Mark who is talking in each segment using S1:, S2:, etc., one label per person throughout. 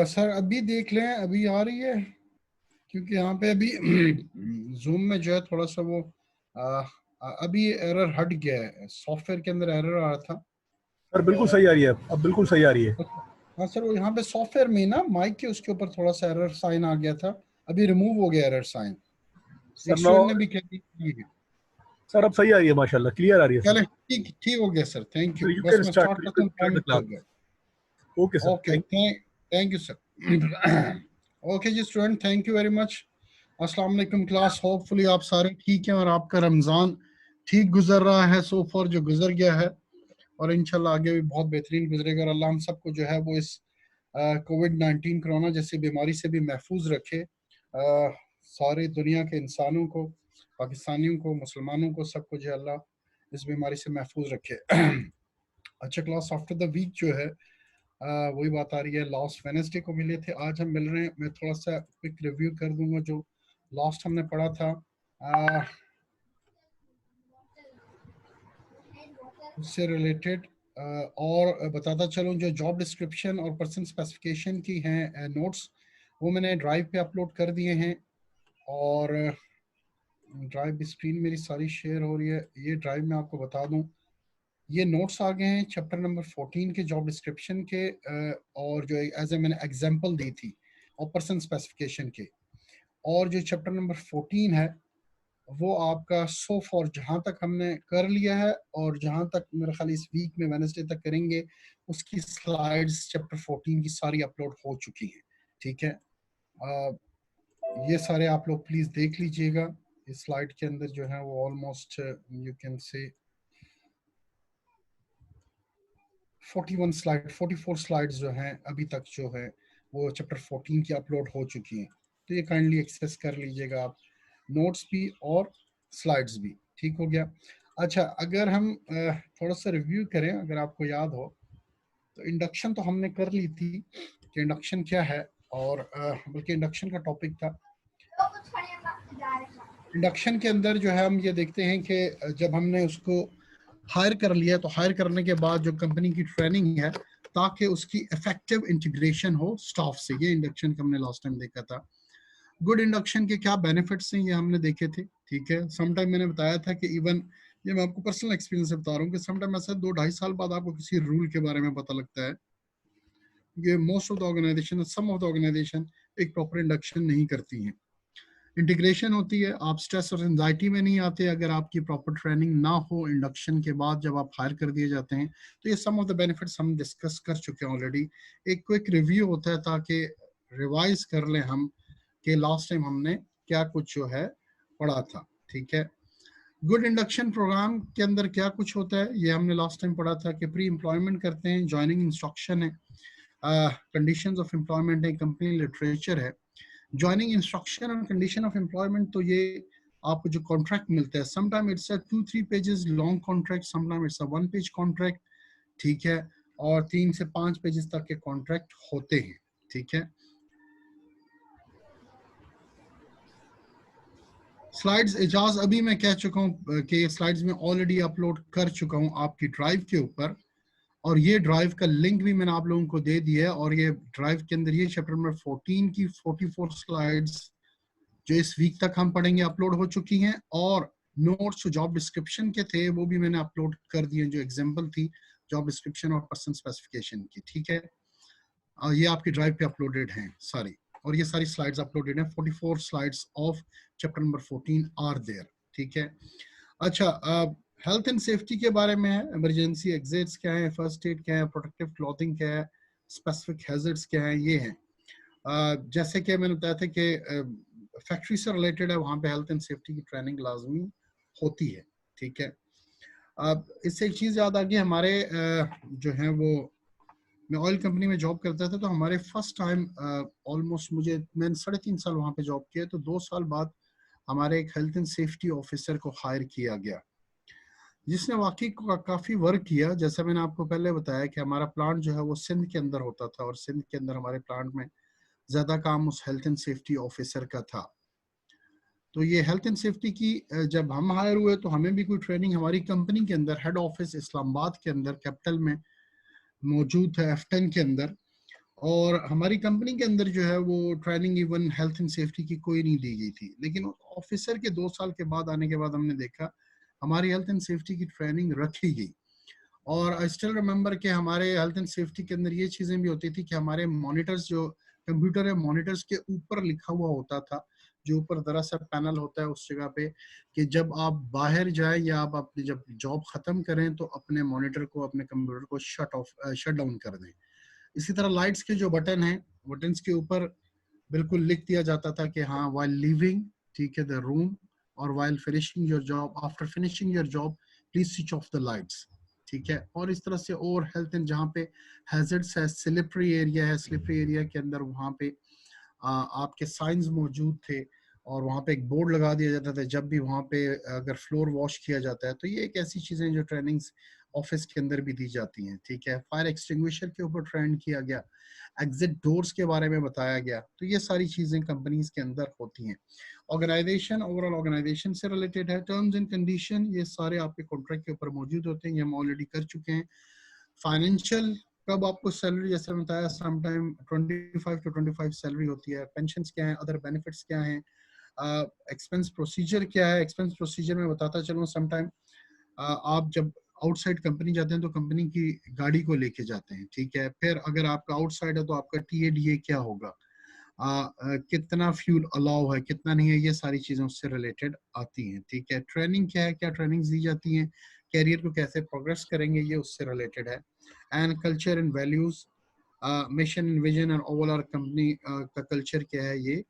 S1: Sir अभी देख लें, अभी आ रही है? क्योंकि यहाँ पे अभी जूम में जो है थोड़ा सा वो आ, अभी एरर हट गया है, सॉफ्टवेयर के अंदर एरर आ रहा था।
S2: सर बिल्कुल सही आ रही है, अब बिल्कुल सही आ रही है।
S1: हाँ सर, वो यहाँ पे सॉफ्टवेयर में ना माइक के उसके ऊपर थोड़ा सा एरर साइन आ गया था, अभी रिमूव हो गया एरर साइन।
S2: सर
S1: एक
S2: मैं
S1: स्टूडेंट ने भी कह दी।
S2: सर अब सही आ रही है, माशाल्लाह क्लियर आ रही है सर।
S1: चले, ठीक ठीक हो गया sir, thank you.
S2: Sir you
S1: बस
S2: कैन
S1: मैं
S2: स्टार्ट,
S1: स्टार्ट
S2: यू
S1: करता
S2: कैन
S1: हूँ,
S2: स्टार्ट द
S1: टाइम हो
S2: क्लास।
S1: गया।
S2: Okay sir,
S1: okay, thank you sir. Okay जी student, thank you very much. अस्सलाम वालेकुम क्लास, होपफुली आप सारे ठीक हैं और आपका रमज़ान ठीक गुजर रहा है सो फॉर, जो गुजर गया है, और इंशाल्लाह आगे भी बहुत बेहतरीन गुजरेगा। और अल्लाह हम सबको जो है वो इस कोविड-19 कोरोना जैसी बीमारी से भी महफूज रखे। सारी दुनिया के इंसानों को, पाकिस्तानियों को, मुसलमानों को, सबको जो है अल्लाह इस बीमारी से महफूज रखे। अच्छा क्लास, आफ्टर द वीक जो है वही बात आ रही है, लास्ट वेनेसडे को मिले थे, आज हम मिल रहे हैं। मैं थोड़ा सा क्विक रिव्यू कर दूंगा जो लास्ट हमने पढ़ा था। उससे रिलेटेड और बताता चलूँ, जो जॉब डिस्क्रिप्शन और पर्सन स्पेसिफिकेशन की हैं नोट्स, वो मैंने ड्राइव पे अपलोड कर दिए हैं। और ड्राइव स्क्रीन मेरी सारी शेयर हो रही है। ये ड्राइव में आपको बता दूं, ये नोट्स आ गए हैं चैप्टर नंबर 14 के जॉब डिस्क्रिप्शन के, और जो एज ए मैंने एग्जांपल दी थी, और पर्सन स्पेसिफिकेशन के। और जो चैप्टर नंबर 14 है वो आपका सो फॉर जहां तक हमने कर लिया है, और जहां तक मेरा ख्याल इस वीक में वेडनेसडे तक करेंगे, उसकी स्लाइड्स चैप्टर 14 की सारी अपलोड हो चुकी हैं। ठीक है, ये सारे आप लोग प्लीज देख लीजिएगा। इस स्लाइड के अंदर जो है वो almost you can say 44 slides जो हैं अभी तक जो है वो चैप्टर 14 की अपलोड हो चुकी हैं। तो ये काइंडली एक्सेस कर लीजिएगा आप, नोट्स भी और स्लाइड्स भी। ठीक हो गया। अच्छा, अगर हम थोड़ा सा रिव्यू करें, अगर आपको याद हो तो इंडक्शन तो हमने कर ली थी कि इंडक्शन क्या है, और बल्कि इंडक्शन का टॉपिक था। इंडक्शन के अंदर जो है हम ये देखते हैं कि जब हमने उसको हायर कर लिया, तो हायर करने के बाद जो कंपनी की ट्रेनिंग है, ताकि उसकी इफेक्टिव इंटीग्रेशन हो स्टाफ से, ये इंडक्शन का हमने लास्ट टाइम देखा था। गुड इंडक्शन के क्या बेनिफिट्स हैं ये हमने देखे थे। ठीक है, समटाइम मैंने बताया था कि इवन ये मैं आपको पर्सनल एक्सपीरियंस से बता रहा हूँ कि समटाइम ऐसा 2-2.5 साल बाद आपको किसी रूल के बारे में पता लगता है। ये most of the organisation, some of the organisation एक प्रॉपर इंडक्शन नहीं करती हैं। इंटीग्रेशन होती है, आप स्ट्रेस और एंजाइटी में नहीं आते अगर आपकी प्रॉपर ट्रेनिंग ना हो इंडक्शन के बाद जब आप हायर कर दिए जाते हैं। तो ये सम ऑफ द बेनिफिट्स हम डिस्कस कर चुके हैं ऑलरेडी। एक क्विक रिव्यू होता है ताकि रिवाइज कर लें हम कि लास्ट टाइम हमने क्या कुछ जो है पढ़ा था। ठीक है, गुड इंडक्शन प्रोग्राम के अंदर क्या कुछ होता है ये हमने लास्ट टाइम पढ़ा था कि प्री एम्प्लॉयमेंट करते हैं, ज्वाइनिंग इंस्ट्रक्शन है, कंडीशंस ऑफ एम्प्लॉयमेंट है, कंपनी लिटरेचर है, ज्वाइनिंग इंस्ट्रक्शन और कंडीशन ऑफ एम्प्लॉयमेंट। तो ये आपको जो कॉन्ट्रैक्ट मिलता है, sometime it's a 2-3 pages long contract, sometime it's a 1 page contract. ठीक है, और 3 से 5 पेजेस तक के कॉन्ट्रैक्ट होते हैं। ठीक है, स्लाइड्स एजाज अभी मैं कह चुका हूँ कि स्लाइड्स में ऑलरेडी अपलोड कर चुका हूँ आपकी ड्राइव के ऊपर, और ये ड्राइव का लिंक भी मैंने आप लोगों को दे दिया है। और ये ड्राइव के अंदर ये चैप्टर नंबर 14 की 44 स्लाइड्स जो इस वीक तक हम पढ़ेंगे अपलोड हो चुकी हैं, और नोट्स जॉब डिस्क्रिप्शन के थे वो भी मैंने अपलोड कर दिए, जो एग्जाम्पल थी जॉब डिस्क्रिप्शन और पर्सन स्पेसिफिकेशन की, ठीक है। ये आपकी ड्राइव पे अपलोडेड हैं सारी, और ये सारी स्लाइड्स अपलोडेड हैं। 44 slides of chapter number 14 are there, ठीक है। अच्छा, हेल्थ एंड सेफ्टी के बारे में है, इमरजेंसी एग्जिट्स क्या है, फर्स्ट एड क्या है, प्रोटेक्टिव क्लॉथिंग क्या है, स्पेसिफिक हैजर्ड्स क्या है, ये हैं। जैसे कि मैंने बताया था कि फैक्ट्री से रिलेटेड है, वहाँ पे हेल्थ एंड सेफ्टी की ट्रेनिंग लाजमी होती है, ठीक है। अब इससे एक चीज़ याद आ गई, हमारे जो है वो, मैं ऑयल कंपनी में जॉब करता था, तो हमारे फर्स्ट टाइम ऑलमोस्ट मैंने 3.5 साल वहाँ पे जॉब किया, तो 2 साल बाद हमारे एक हेल्थ एंड सेफ्टी ऑफिसर को हायर किया गया, जिसने वाकई काफ़ी वर्क किया। जैसा मैंने आपको पहले बताया कि हमारा प्लांट जो है वो सिंध के अंदर होता था, और सिंध के अंदर हमारे प्लांट में ज़्यादा काम उस हेल्थ एंड सेफ्टी ऑफिसर का था। तो ये हेल्थ एंड सेफ्टी की जब हम हायर हुए तो हमें भी कोई ट्रेनिंग हमारी कंपनी के अंदर, हेड ऑफिस इस्लामाबाद के अंदर कैपिटल में मौजूद है, F10 के अंदर, और हमारी कंपनी के अंदर जो है वो training even health and safety की कोई नहीं दी गई थी। लेकिन ऑफिसर के 2 साल के बाद आने के बाद हमने देखा हमारी हेल्थ एंड सेफ्टी की ट्रेनिंग रखी गई। और आई स्टिल रिमेम्बर कि हमारे हेल्थ एंड सेफ्टी के अंदर ये चीज़ें भी होती थी कि हमारे मॉनिटर्स, जो कंप्यूटर है, मॉनिटर्स के ऊपर लिखा हुआ होता था, जो ऊपर दरअसल पैनल होता है उस जगह पे, कि जब आप बाहर जाएं या आप अपनी जब जॉब खत्म करें तो अपने मॉनिटर को, अपने कंप्यूटर को शट डाउन कर दें। इसी तरह लाइट्स के जो बटन हैं, बटन्स के ऊपर बिल्कुल लिख दिया जाता था कि हाँ, वाइल लिविंग, ठीक है, द रूम, और while finishing your job, after finishing your job please switch off the lights, ठीक है। और इस तरह से, और हेल्थ एंड जहाँ पे हैजर्ड्स है, स्लिपरी एरिया है, स्लिपरी एरिया के अंदर वहाँ पे आपके साइंस मौजूद थे, और वहाँ पे एक बोर्ड लगा दिया जाता था जब भी वहाँ पे अगर फ्लोर वॉश किया जाता है। तो ये एक ऐसी चीज़ें जो ट्रेनिंग्स ऑफिस के अंदर भी दी जाती हैं, ठीक है। फायर एक्सटिंग्विशर के ऊपर ट्रेन किया गया, एग्जिट डोर्स के बारे में बताया गया। तो ये सारी चीज़ें कंपनीज के अंदर होती हैं। ऑर्गेनाइजेशन, ओवरऑल ऑर्गेनाइजेशन से रिलेटेड है। टर्म्स एंड कंडीशन, ये सारे आपके कॉन्ट्रैक्ट के ऊपर मौजूद होते हैं, ये हम ऑलरेडी कर चुके हैं। फाइनेंशियल, कब आपको सैलरी, जैसे बताया, सम टाइम 25 to 25 सैलरी होती है। पेंशन क्या है, अदर बेनिफिट्स क्या हैं, एक्सपेंस प्रोसीजर क्या है। एक्सपेंस प्रोसीजर में बताता चलूँ, सम टाइम आप जब आउटसाइड कंपनी जाते हैं तो कंपनी की गाड़ी को लेके जाते हैं, ठीक है। फिर अगर आपका आउटसाइड है तो आपका TADA क्या होगा, कितना फ्यूल अलाउ है, कितना नहीं है, ये सारी चीजें उससे रिलेटेड आती हैं, ठीक है। ट्रेनिंग क्या है, क्या ट्रेनिंग्स दी जाती हैं, कैरियर को कैसे प्रोग्रेस करेंगे, ये उससे रिलेटेड है। And culture and values, mission and vision और ओवरऑल कंपनी का कल्चर क्या है, ये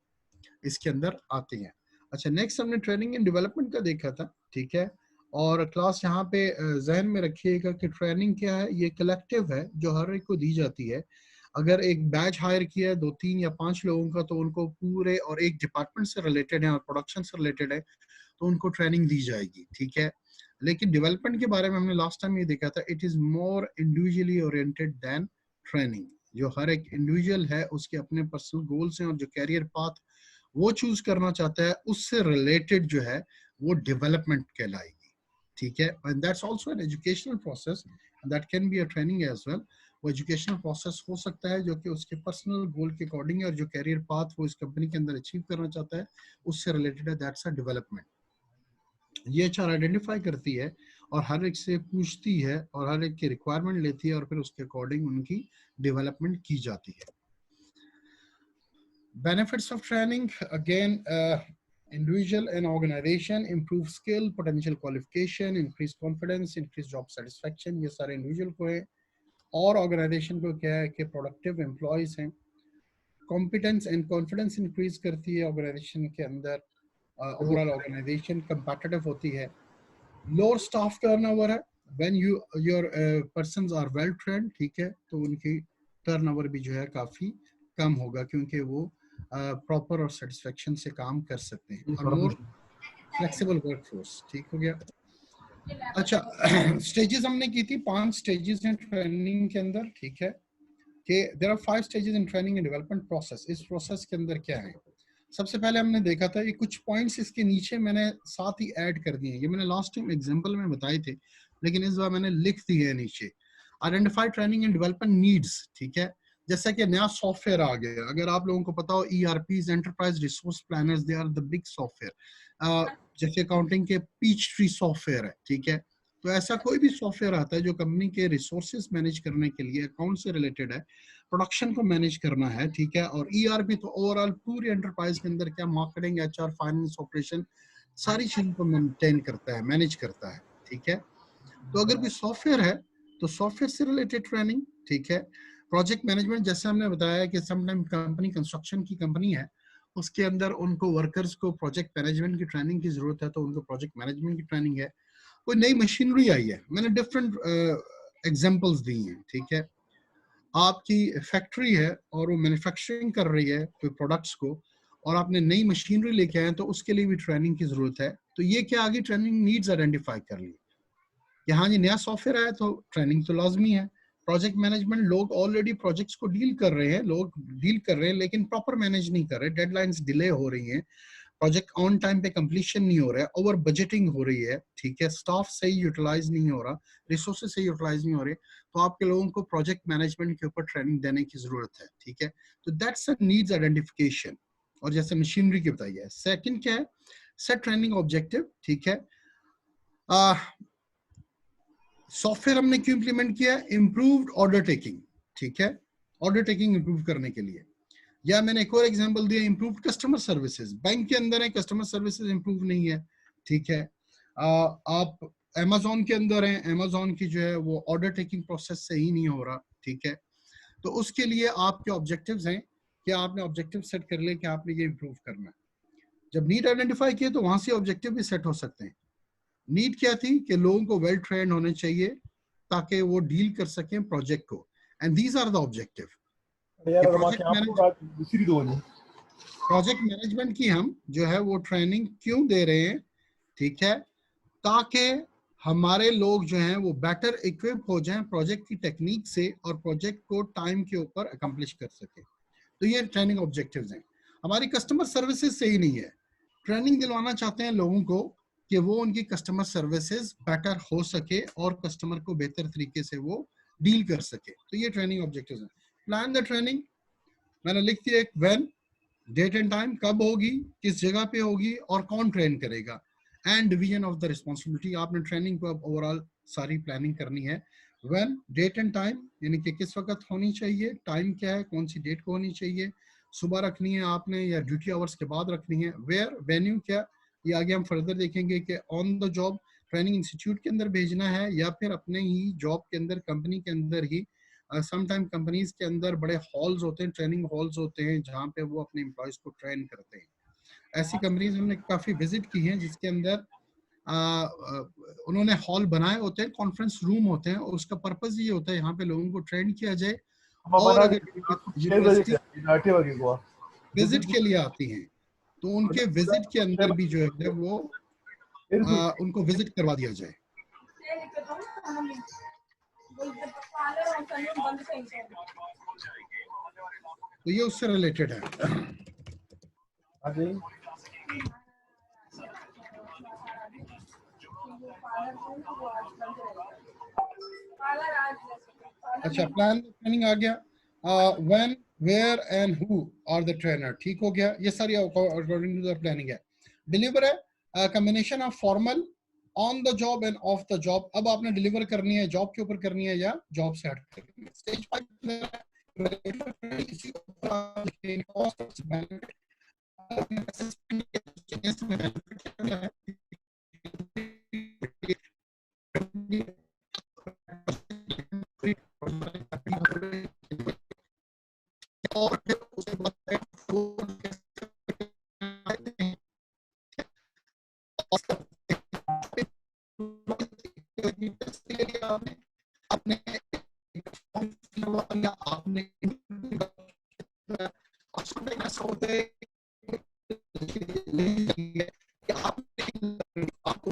S1: इसके अंदर आती हैं। अच्छा, नेक्स्ट हमने ट्रेनिंग एंड डेवलपमेंट का देखा था, ठीक है। और क्लास यहाँ पे जहन में रखिएगा कि ट्रेनिंग क्या है, ये कलेक्टिव है जो हर एक को दी जाती है। अगर एक बैच हायर किया है 2, 3 या 5 लोगों का, तो उनको पूरे, और एक डिपार्टमेंट से रिलेटेड है और प्रोडक्शन से रिलेटेड है, तो उनको ट्रेनिंग दी जाएगी, ठीक है। लेकिन डेवलपमेंट के बारे में हमने लास्ट टाइम ये देखा था, it is more individually oriented than training. जो हर एक इंडिविजुअल है उसके अपने पर्सनल गोल्स हैं, और जो कैरियर पाथ वो चूज करना चाहता है उससे रिलेटेड जो है वो डेवलपमेंट कहलाएगी, ठीक है। And that's also an educational process, that can be a training as well. वो एजुकेशनल प्रोसेस हो सकता है जो कि उसके पर्सनल गोल के अकॉर्डिंग है, और जो कैरियर पाथ वो इस कंपनी के अंदर अचीव करना चाहता है उससे रिलेटेड है, दैट्स अ डेवलपमेंट। ये HR आइडेंटिफाई करती है और हर एक से पूछती है और हर एक की रिक्वायरमेंट लेती है, और फिर उसके अकॉर्डिंग उनकी डेवलपमेंट की जाती है। Benefits of training, again, individual and organization improve skill, potential qualification, increase confidence, increase job satisfaction, ये सारे individual को है। और organization को क्या है कि productive employees हैं। competence and confidence increase करती है organization के अंदर। overall organization competitive होती है। lower staff turnover है, when your persons are well trained, ठीक है, तो उनकी turnover भी जो है काफी कम होगा, क्योंकि वो प्रॉपर और सेटिस्फेक्शन से काम कर सकते हैं। और मोर फ्लेक्सिबल वर्कफोर्स, ठीक हो गया। अच्छा, स्टेजेस हमने की थी, 5 स्टेजेस हैं ट्रेनिंग के अंदर, ठीक है, कि there are 5 stages in training and development process. इस प्रोसेस के अंदर क्या है, सबसे पहले हमने देखा था, ये कुछ पॉइंट्स इसके नीचे मैंने साथ ही ऐड कर दिए हैं। ये मैंने लास्ट टाइम एग्जांपल में बताए थे, लेकिन इस बार मैंने लिख दिए हैं नीचे। Identify training and development needs, ठीक है। जैसा कि नया सॉफ्टवेयर आ गया, अगर आप लोगों को पता हो ERPs, enterprise resource planners, they are the big software. जैसे अकाउंटिंग के पीच ट्री सॉफ्टवेयर है, ठीक है। तो ऐसा कोई भी सॉफ्टवेयर आता है जो कंपनी के रिसोर्सेज मैनेज करने के लिए अकाउंट से रिलेटेड है, प्रोडक्शन को मैनेज करना है, ठीक है। और ERP तो ओवरऑल पूरी एंटरप्राइज के अंदर क्या मार्केटिंग, HR, फाइनेंस, ऑपरेशन, सारी चीजों को मेंटेन करता है, मैनेज करता है, ठीक है। तो अगर कोई सॉफ्टवेयर है तो सॉफ्टवेयर से रिलेटेड ट्रेनिंग, ठीक है। प्रोजेक्ट मैनेजमेंट, जैसे हमने बताया कि समटाइम कंपनी कंस्ट्रक्शन की कंपनी है, उसके अंदर उनको वर्कर्स को प्रोजेक्ट मैनेजमेंट की ट्रेनिंग की जरूरत है, तो उनको प्रोजेक्ट मैनेजमेंट की ट्रेनिंग है। कोई नई मशीनरी आई है, मैंने डिफरेंट एग्जांपल्स दी हैं, ठीक है। आपकी फैक्ट्री है और वो मैन्युफैक्चरिंग कर रही है कोई प्रोडक्ट्स को, और आपने नई मशीनरी लेके आए, तो उसके लिए भी ट्रेनिंग की जरूरत है। तो ये क्या आगे ट्रेनिंग नीड्स आइडेंटिफाई कर ली कि हाँ जी नया सॉफ्टवेयर आया तो ट्रेनिंग तो लाजमी है। प्रोजेक्ट मैनेजमेंट, लोग ऑलरेडी प्रोजेक्ट्स को डील कर रहे हैं, लेकिन प्रॉपर मैनेज नहीं कर रहे, डेडलाइंस डिले हो रही हैं, प्रोजेक्ट ऑन टाइम पे कंप्लीशन नहीं हो रहा है, ओवर बजटिंग हो रही है, ठीक है, स्टाफ सही यूटिलाइज नहीं हो रहा, रिसोर्सेज सही यूटिलाइज नहीं हो रहे, तो आपके लोगों को प्रोजेक्ट मैनेजमेंट के ऊपर ट्रेनिंग देने की जरूरत है, ठीक है। तो दैट्स अ नीड्स आइडेंटिफिकेशन। और जैसे मशीनरी की बताइए, सेकंड क्या है, सेट ट्रेनिंग ऑब्जेक्टिव, ठीक है। सॉफ्टवेयर हमने क्यों इंप्लीमेंट किया, इम्प्रूव्ड ऑर्डर टेकिंग, ठीक है, ऑर्डर टेकिंग इंप्रूव करने के लिए। या मैंने एक और एग्जांपल दिया, इम्प्रूव्ड कस्टमर सर्विसेज, बैंक के अंदर है, कस्टमर सर्विसेज इंप्रूव नहीं है, ठीक है। आप अमेजोन के अंदर हैं, अमेजोन की जो है वो ऑर्डर टेकिंग प्रोसेस सही नहीं हो रहा, ठीक है। तो उसके लिए आपके ऑब्जेक्टिव्स हैं कि आपने ऑब्जेक्टिव सेट कर ले कि आपने ये इंप्रूव करना है। जब नीड आइडेंटिफाई किए तो वहां से ऑब्जेक्टिव भी सेट हो सकते हैं। नीड क्या थी कि लोगों को वेल ट्रेंड होने चाहिए ताकि वो डील कर सकें प्रोजेक्ट को, and these are the objective.
S2: यार
S1: कि
S2: और माके आपको रात दूसरी दो नहीं
S1: प्रोजेक्ट मैनेजमेंट की हम जो है वो ट्रेनिंग क्यों दे रहे हैं, ठीक है, ताकि हमारे लोग जो हैं वो बेटर इक्विप हो जाएं प्रोजेक्ट की टेक्निक से और प्रोजेक्ट को टाइम के ऊपर अकम्प्लिश कर सके। तो ये ट्रेनिंग ऑब्जेक्टिव्स हैं। हमारी कस्टमर सर्विसेज सही नहीं है, ट्रेनिंग दिलवाना चाहते हैं लोगों को कि वो उनकी कस्टमर सर्विसेज बेटर हो सके और कस्टमर को बेहतर तरीके से वो डील कर सके। तो ये ट्रेनिंग ऑब्जेक्टिव्स हैं। प्लान द ट्रेनिंग, मैंने लिख दिया एक व्हेन, डेट एंड टाइम, कब होगी, किस जगह पे होगी और कौन ट्रेन करेगा, and division of the responsibility. आपने ट्रेनिंग को अब ओवरऑल सारी प्लानिंग करनी है। व्हेन, डेट एंड टाइम, यानी कि किस वक्त होनी चाहिए, टाइम क्या है, कौन सी डेट को होनी चाहिए, सुबह रखनी है आपने या ड्यूटी आवर्स के बाद रखनी है, वेयर, वेन्यू क्या, ये आगे हम फर्दर देखेंगे कि on the job training institute के अंदर भेजना है या फिर अपने ही जॉब के अंदर कंपनी के अंदर ही। समटाइम कंपनीज के अंदर बड़े हॉल्स होते हैं, ट्रेनिंग हॉल्स होते हैं जहाँ पे वो अपने एम्प्लॉयज को ट्रेन करते हैं। ऐसी कंपनीज हमने काफी विजिट की हैं जिसके अंदर उन्होंने हॉल बनाए होते हैं, कॉन्फ्रेंस रूम होते हैं, और उसका पर्पज ये होता है यहाँ पे लोगों को ट्रेन किया जाए।
S2: हम
S1: और
S2: बना
S1: अगर
S2: रात को 6 बजे
S1: यूनिवर्सिटी
S2: से 8 बजे को
S1: विजिट के लिए आती हैं तो उनके विजिट के अंदर भी जो है वो उनको विजिट करवा दिया जाए। तो ये उससे रिलेटेड है। अच्छा, प्लान ट्रेनिंग आ गया, when, where and who are the trainer, ठीक हो गया, ये सारी अकॉर्डिंग टू द प्लानिंग है। डिलीवर है combination of formal, on the job and off the job. अब आपने डिलीवर करनी है जॉब के ऊपर करनी है या जॉब से हट करनी है। स्टेज 5 और फिर उसके बाद आपने आपने ऐसा होता है कि आपको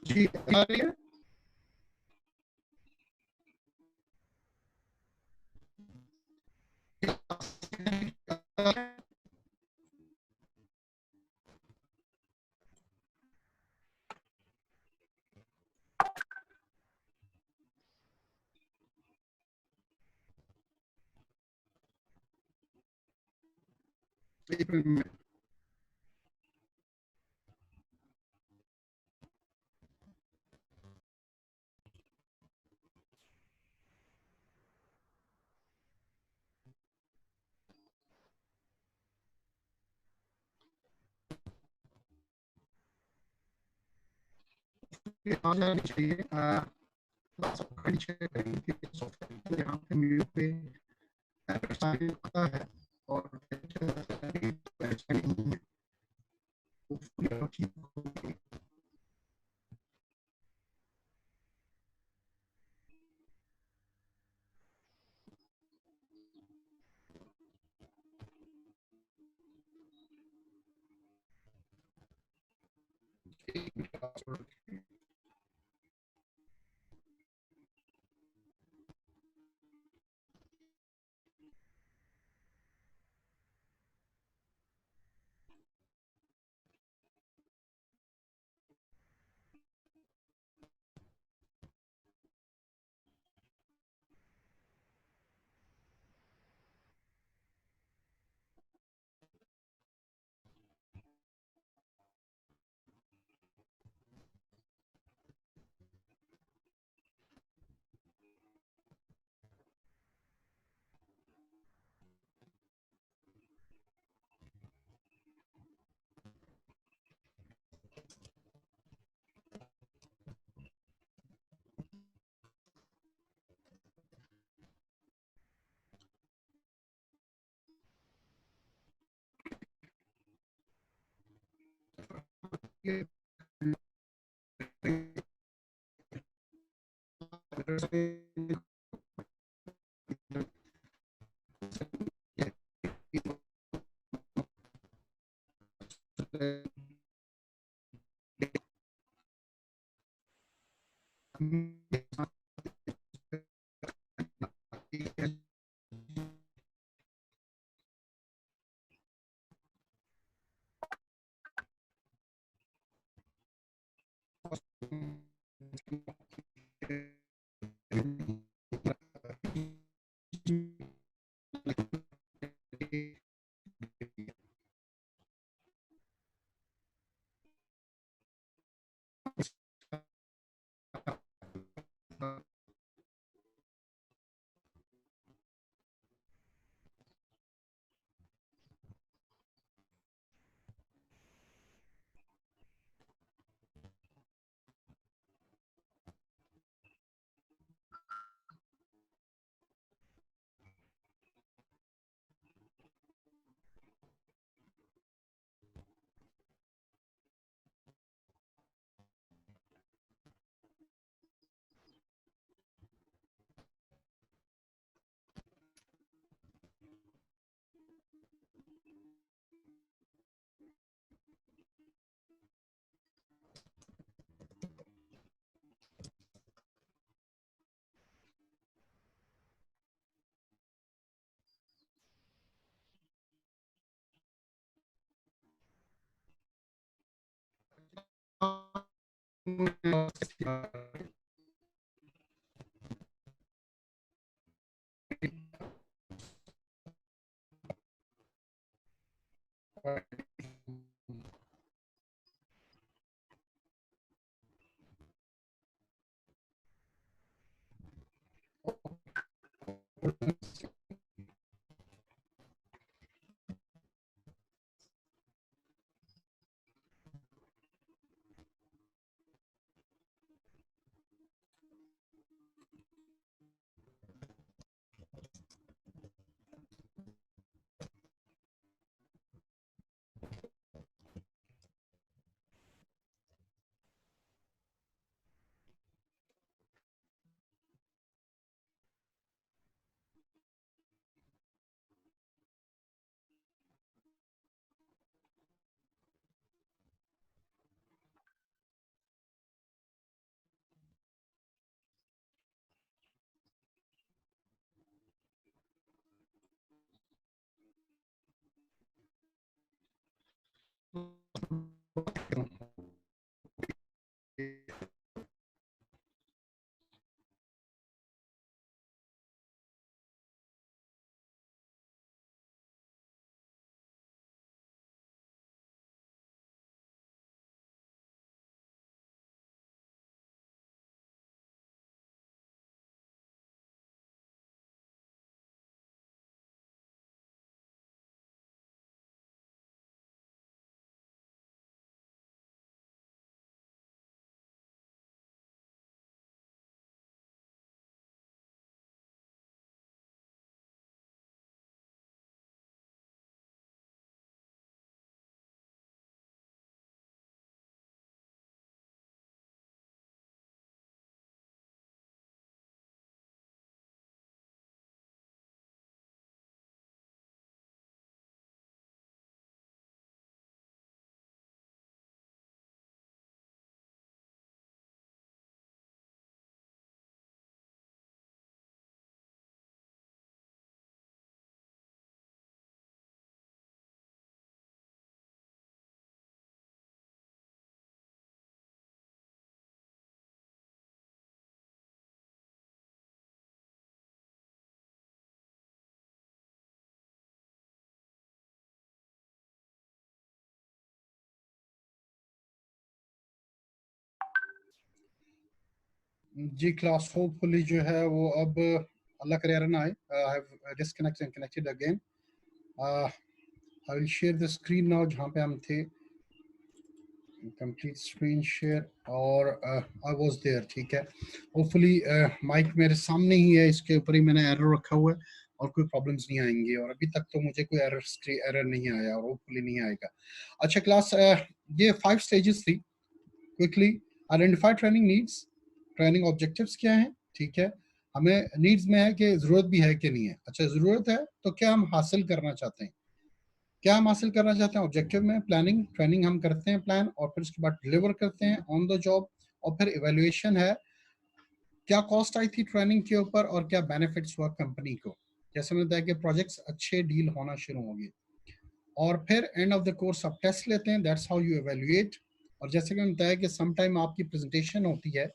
S1: जी आ रही है। एक मिनट में आ जानी चाहिए। यहाँ पे म्यूट पे आता है और जी क्लास होपफुली जो है वो अब अल्लाह करे एरर ना आए. I have disconnected and connected again. I will share the screen now जहाँ पे हम थे. कंप्लीट स्क्रीन शेयर और आई वाज देयर. ठीक है, होपफुली माइक मेरे सामने ही है, इसके ऊपर ही मैंने एरर रखा हुआ है और कोई प्रॉब्लम्स नहीं आएंगी. और अभी तक तो मुझे कोई एरर नहीं आया और होपफुली नहीं आएगा. अच्छा क्लास, ये 5 स्टेजेस थी. Quickly identify training needs. Training objectives क्या हैं? ठीक है, हमें नीड्स में है कि जरूरत भी है कि नहीं है. अच्छा, जरूरत है तो क्या हम हासिल करना चाहते हैं? क्या हम हासिल करना चाहते हैं? ऑब्जेक्टिव में प्लानिंग, ट्रेनिंग हम करते हैं प्लान, और फिर उसके बाद डिलीवर करते हैं ऑन द जॉब. और फिर इवेल्युएशन है, क्या कॉस्ट आई थी ट्रेनिंग के ऊपर और क्या बेनिफिट्स हुआ कंपनी को. जैसे मैंने बताया कि प्रोजेक्ट्स अच्छे डील होना शुरू हो गए. और फिर एंड ऑफ द कोर्स आप टेस्ट लेते हैं. That's how you evaluate. और जैसे कि मैंने बताया कि सम टाइम आपकी प्रेजेंटेशन होती है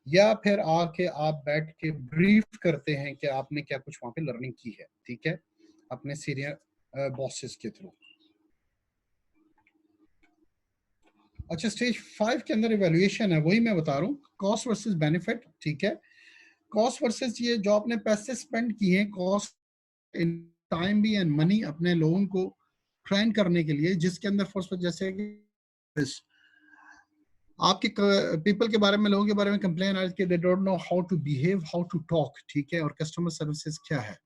S1: या फिर आके आप बैठ के ब्रीफ करते हैं कि आपने क्या कुछ वहां पे लर्निंग की है. ठीक है, अपने सीनियर बॉसेस के थ्रू. अच्छा, स्टेज 5 के अंदर इवैल्यूएशन है, वही मैं बता रहा हूँ, कॉस्ट वर्सेस बेनिफिट. ठीक है, कॉस्ट वर्सेस ये जो आपने पैसे स्पेंड किए हैं, कॉस्ट इन टाइम भी एंड मनी अपने लोगों को ट्रेन करने के लिए, जिसके अंदर फर्स्ट जैसे कि आपके पीपल के बारे में, लोगों के बारे में कंप्लेन आ रही है कि they don't know how to behave, how to talk. ठीक है, और कस्टमर सर्विसेज क्या है.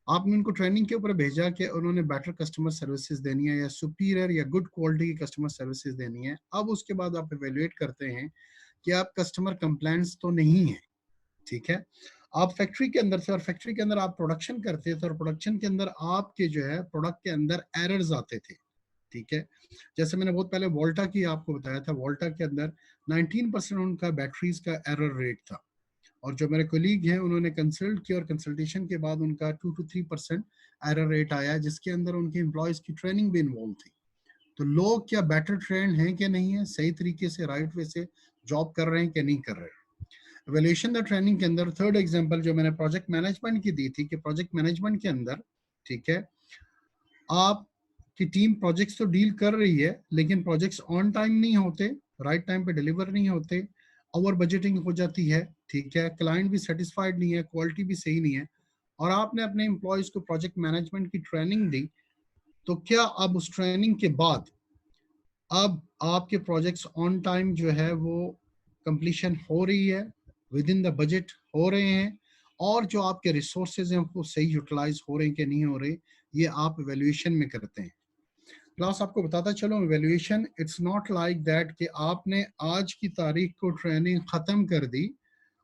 S1: आपने उनको ट्रेनिंग के ऊपर भेजा कि उन्होंने बेटर कस्टमर सर्विसेज देनी है या सुपीरियर या गुड क्वालिटी की कस्टमर सर्विसेज देनी है. अब उसके बाद आप इवेल्युएट करते हैं कि आप कस्टमर कंप्लेंट्स तो नहीं है. ठीक है, आप फैक्ट्री के अंदर थे और फैक्ट्री के अंदर आप प्रोडक्शन करते थे और प्रोडक्शन के अंदर आपके जो है प्रोडक्ट के अंदर एरर्स आते थे. ठीक है, जैसे मैंने बहुत पहले वोल्टा की आपको बताया था, वोल्टा के अंदर 19% उनका बैटरीज का एरर रेट था. और जो मेरे कोलीग हैं उन्होंने कंसल्ट किया और कंसल्टेशन के बाद उनका 2 to 3% एरर रेट आया, जिसके अंदर उनके एम्प्लॉयज की ट्रेनिंग भी इन्वॉल्व थी. तो लोग क्या बेटर ट्रेंड हैं कि नहीं है, सही तरीके से राइट वे से जॉब कर रहे हैं कि नहीं कर रहे हैं. एवेल्यूएशन द ट्रेनिंग के अंदर थर्ड एग्जांपल जो मैंने प्रोजेक्ट मैनेजमेंट की दी थी कि प्रोजेक्ट मैनेजमेंट के अंदर, ठीक है, आप की टीम प्रोजेक्ट्स तो डील कर रही है लेकिन प्रोजेक्ट्स ऑन टाइम नहीं होते, राइट टाइम पे डिलीवर नहीं होते, ओवर बजटिंग हो जाती है. ठीक है, क्लाइंट भी सेटिस्फाइड नहीं है, क्वालिटी भी सही नहीं है, और आपने अपने एम्प्लॉयज को प्रोजेक्ट मैनेजमेंट की ट्रेनिंग दी. तो क्या अब उस ट्रेनिंग के बाद अब आपके प्रोजेक्ट्स ऑन टाइम जो है वो कंप्लीशन हो रही है, विद इन द बजट हो रहे हैं, और जो आपके रिसोर्सेज हैं वो सही यूटिलाइज हो रहे हैं कि नहीं हो रहे, ये आप इवेल्युएशन में करते हैं. क्लास आपको बताता चलो, evaluation it's not like that कि आपने आज की तारीख को ट्रेनिंग खत्म कर दी,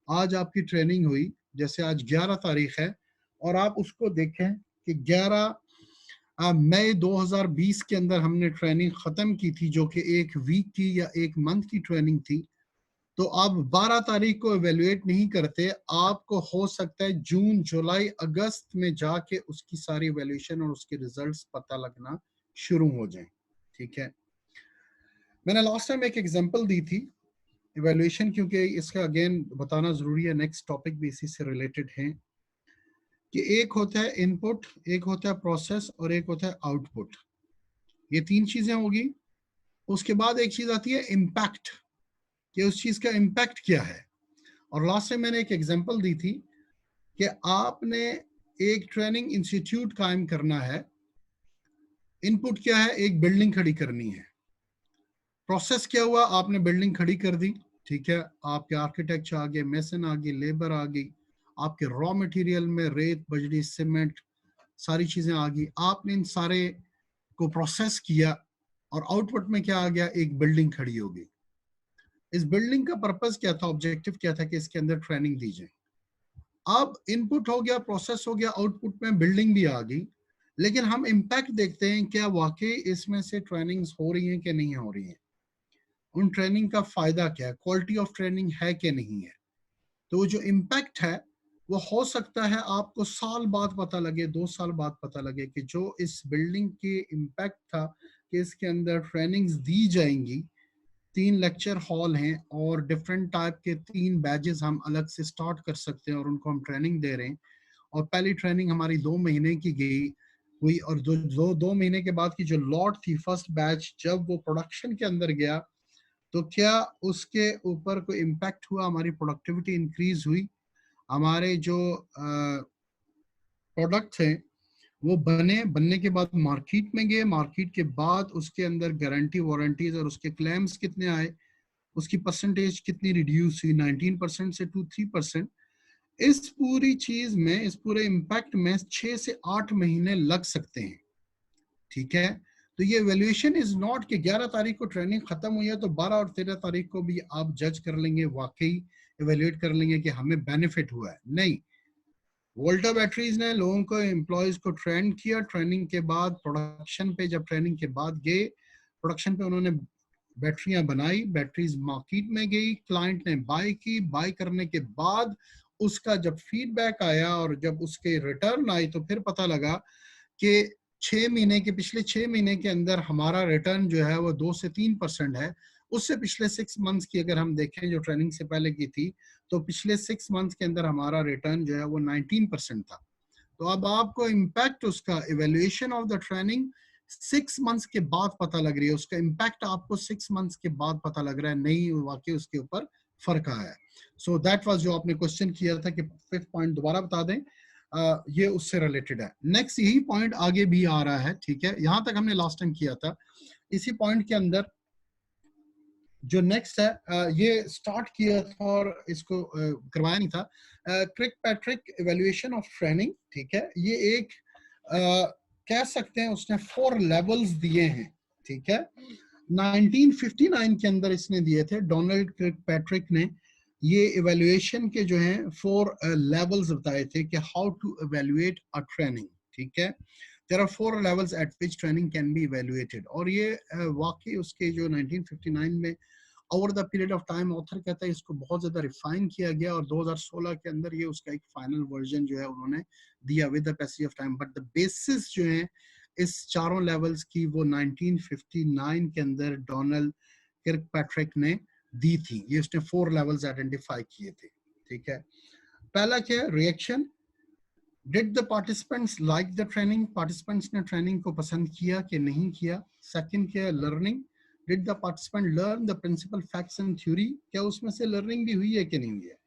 S1: आज आपकी ट्रेनिंग हुई, जैसे आज 11 तारीख है और आप उसको देखें कि 11 मई 2020 के अंदर हमने ट्रेनिंग खत्म की थी, जो कि एक वीक की या एक मंथ की ट्रेनिंग थी. तो आप 12 तारीख को एवेल्युएट नहीं करते, आपको हो सकता है जून जुलाई अगस्त में जाके उसकी सारी एवेल्युएशन और उसके रिजल्ट्स पता लगना शुरू हो जाएं. ठीक है, मैंने लास्ट टाइम एक एग्जांपल दी थी इवैल्यूएशन, क्योंकि इसका अगेन बताना जरूरी है, नेक्स्ट टॉपिक भी इसी से रिलेटेड है, कि एक होता है इनपुट, एक होता है प्रोसेस और एक होता है आउटपुट. ये 3 चीजें होगी. उसके बाद एक चीज आती है इम्पैक्ट, कि उस चीज का इम्पैक्ट क्या है. और लास्ट टाइम मैंने एक एग्जांपल दी थी कि आपने एक ट्रेनिंग इंस्टीट्यूट कायम करना है. इनपुट क्या है? एक बिल्डिंग खड़ी करनी है. प्रोसेस क्या हुआ? आपने बिल्डिंग खड़ी कर दी. ठीक है, आपके आर्किटेक्ट आ गए, मेसन आ गई, लेबर आ गई, आपके रॉ मटेरियल में रेत बजरी सीमेंट सारी चीजें आ गई, आपने इन सारे को प्रोसेस किया और आउटपुट में क्या आ गया? एक बिल्डिंग खड़ी हो गई. इस बिल्डिंग का पर्पस क्या था, ऑब्जेक्टिव क्या था? कि इसके अंदर ट्रेनिंग दी जाए. अब इनपुट हो गया, प्रोसेस हो गया, आउटपुट में बिल्डिंग भी आ गई, लेकिन हम इम्पैक्ट देखते हैं, क्या वाकई इसमें से ट्रेनिंग्स हो रही हैं कि नहीं हो रही हैं, उन ट्रेनिंग का फायदा क्या है, क्वालिटी ऑफ ट्रेनिंग है कि नहीं है. तो जो इम्पैक्ट है वो हो सकता है आपको साल बाद पता लगे, 2 साल बाद पता लगे कि जो इस बिल्डिंग के इम्पैक्ट था कि इसके अंदर ट्रेनिंग्स दी जाएंगी. 3 लेक्चर हॉल हैं और डिफरेंट टाइप के 3 बैचेस हम अलग से स्टार्ट कर सकते हैं और उनको हम ट्रेनिंग दे रहे हैं. और पहली ट्रेनिंग हमारी 2 महीने की गई हुई, और दो महीने के बाद की जो लॉट थी, फर्स्ट बैच जब वो प्रोडक्शन के अंदर गया तो क्या उसके ऊपर कोई इम्पैक्ट हुआ, हमारी प्रोडक्टिविटी इंक्रीज हुई, हमारे जो प्रोडक्ट्स हैं वो बनने के बाद मार्केट में गए, मार्केट के बाद उसके अंदर गारंटी वारंटीज और उसके क्लेम्स कितने आए, उसकी परसेंटेज कितनी रिड्यूस हुई 19% से टू 3%। इस पूरी चीज में, इस पूरे इम्पैक्ट में 6 से 8 महीने लग सकते हैं। ठीक है, तो ये वैल्यूएशन इज नॉट कि 11 तारीख को ट्रेनिंग खत्म हुई है तो 12 और 13 तारीख को भी आप जज कर लेंगे, वाकई इवेल्युएट कर लेंगे कि हमें बेनिफिट हुआ है। नहीं, वोल्टा बैटरीज ने लोगों को, एम्प्लॉयज को ट्रेन किया, ट्रेनिंग के बाद प्रोडक्शन पे, जब ट्रेनिंग के बाद गए प्रोडक्शन पे, उन्होंने बैटरियां बनाई, बैटरीज मार्केट में गई, क्लाइंट ने बाय की, बाय करने के बाद उसका जब फीडबैक आया और जब उसके रिटर्न आई तो फिर पता लगा कि 6 महीने के, पिछले 6 महीने के अंदर हमारा रिटर्न जो है वो 2 से 3% है। उससे पिछले 6 मंथ्स की अगर हम देखें जो ट्रेनिंग से पहले की थी, तो पिछले 6 मंथ्स के अंदर हमारा रिटर्न जो है वो 19% था। तो अब आपको इम्पैक्ट उसका, evaluation of the training 6 months के बाद पता लग रही है, उसका इम्पैक्ट आपको 6 मंथ्स के बाद पता लग रहा है, नहीं वाकई उसके ऊपर फर्क आया है। सो दैट वाज जो आपने क्वेश्चन किया था कि 5th पॉइंट दोबारा बता दें, ये उससे रिलेटेड है। नेक्स्ट यही पॉइंट आगे भी आ रहा है। ठीक है, यहां तक हमने लास्ट टाइम किया था। इसी पॉइंट के अंदर जो नेक्स्ट है, ये स्टार्ट किया था और इसको करवाया नहीं था, क्रिक पैट्रिक इवेल्युएशन ऑफ ट्रेनिंग। ठीक है, ये एक कह सकते हैं उसने 4 लेवल्स दिए हैं। ठीक है, 1959 के अंदर इसने दिए थे, डोनाल्ड क्रिक पैट्रिक ने ये इवेल्युएशन के जो हैं 4 लेवल्स बताए थे कि how to evaluate a training. ठीक है, there are 4 levels at which training can be evaluated। और ये वाकई उसके जो 1959 में over the period of time author कहता है इसको बहुत ज्यादा रिफाइन किया गया और 2016 के अंदर ये उसका एक फाइनल वर्जन जो है उन्होंने दिया with the passage of time. But the basis जो है इस चारों लेवल्स की वो 1959 के अंदर डोनाल्ड किर्कपैट्रिक ने दी थी। ये उसने 4 लेवल्स आइडेंटिफाई किए थे। ठीक है, पहला क्या है, reaction. Did the participants like the training, participants ने ट्रेनिंग को पसंद किया कि नहीं किया। सेकंड क्या है, learning. Did the participant learn the principle facts and theory, क्या उसमें से लर्निंग भी हुई है कि नहीं हुई है।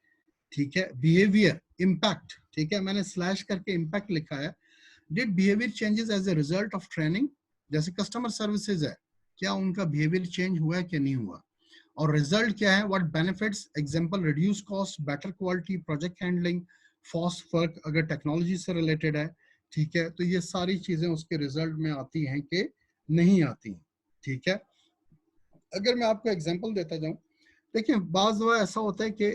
S1: ठीक है, बिहेवियर, इम्पैक्ट। ठीक है, मैंने स्लैश करके इम्पैक्ट लिखा है। Did behaviour changes as a result of training, जैसे कस्टमर सर्विसेज है, क्या उनका बिहेवियर चेंज हुआ है कि नहीं हुआ। और रिजल्ट क्या है, what benefits, example reduce cost, better quality, project handling, fast work अगर टेक्नोलॉजी से रिलेटेड है। ठीक है, तो ये सारी चीजें उसके रिजल्ट में आती हैं कि नहीं आती। ठीक है, अगर मैं आपको एग्जांपल देता जाऊं, देखिए बाज दफा ऐसा होता है कि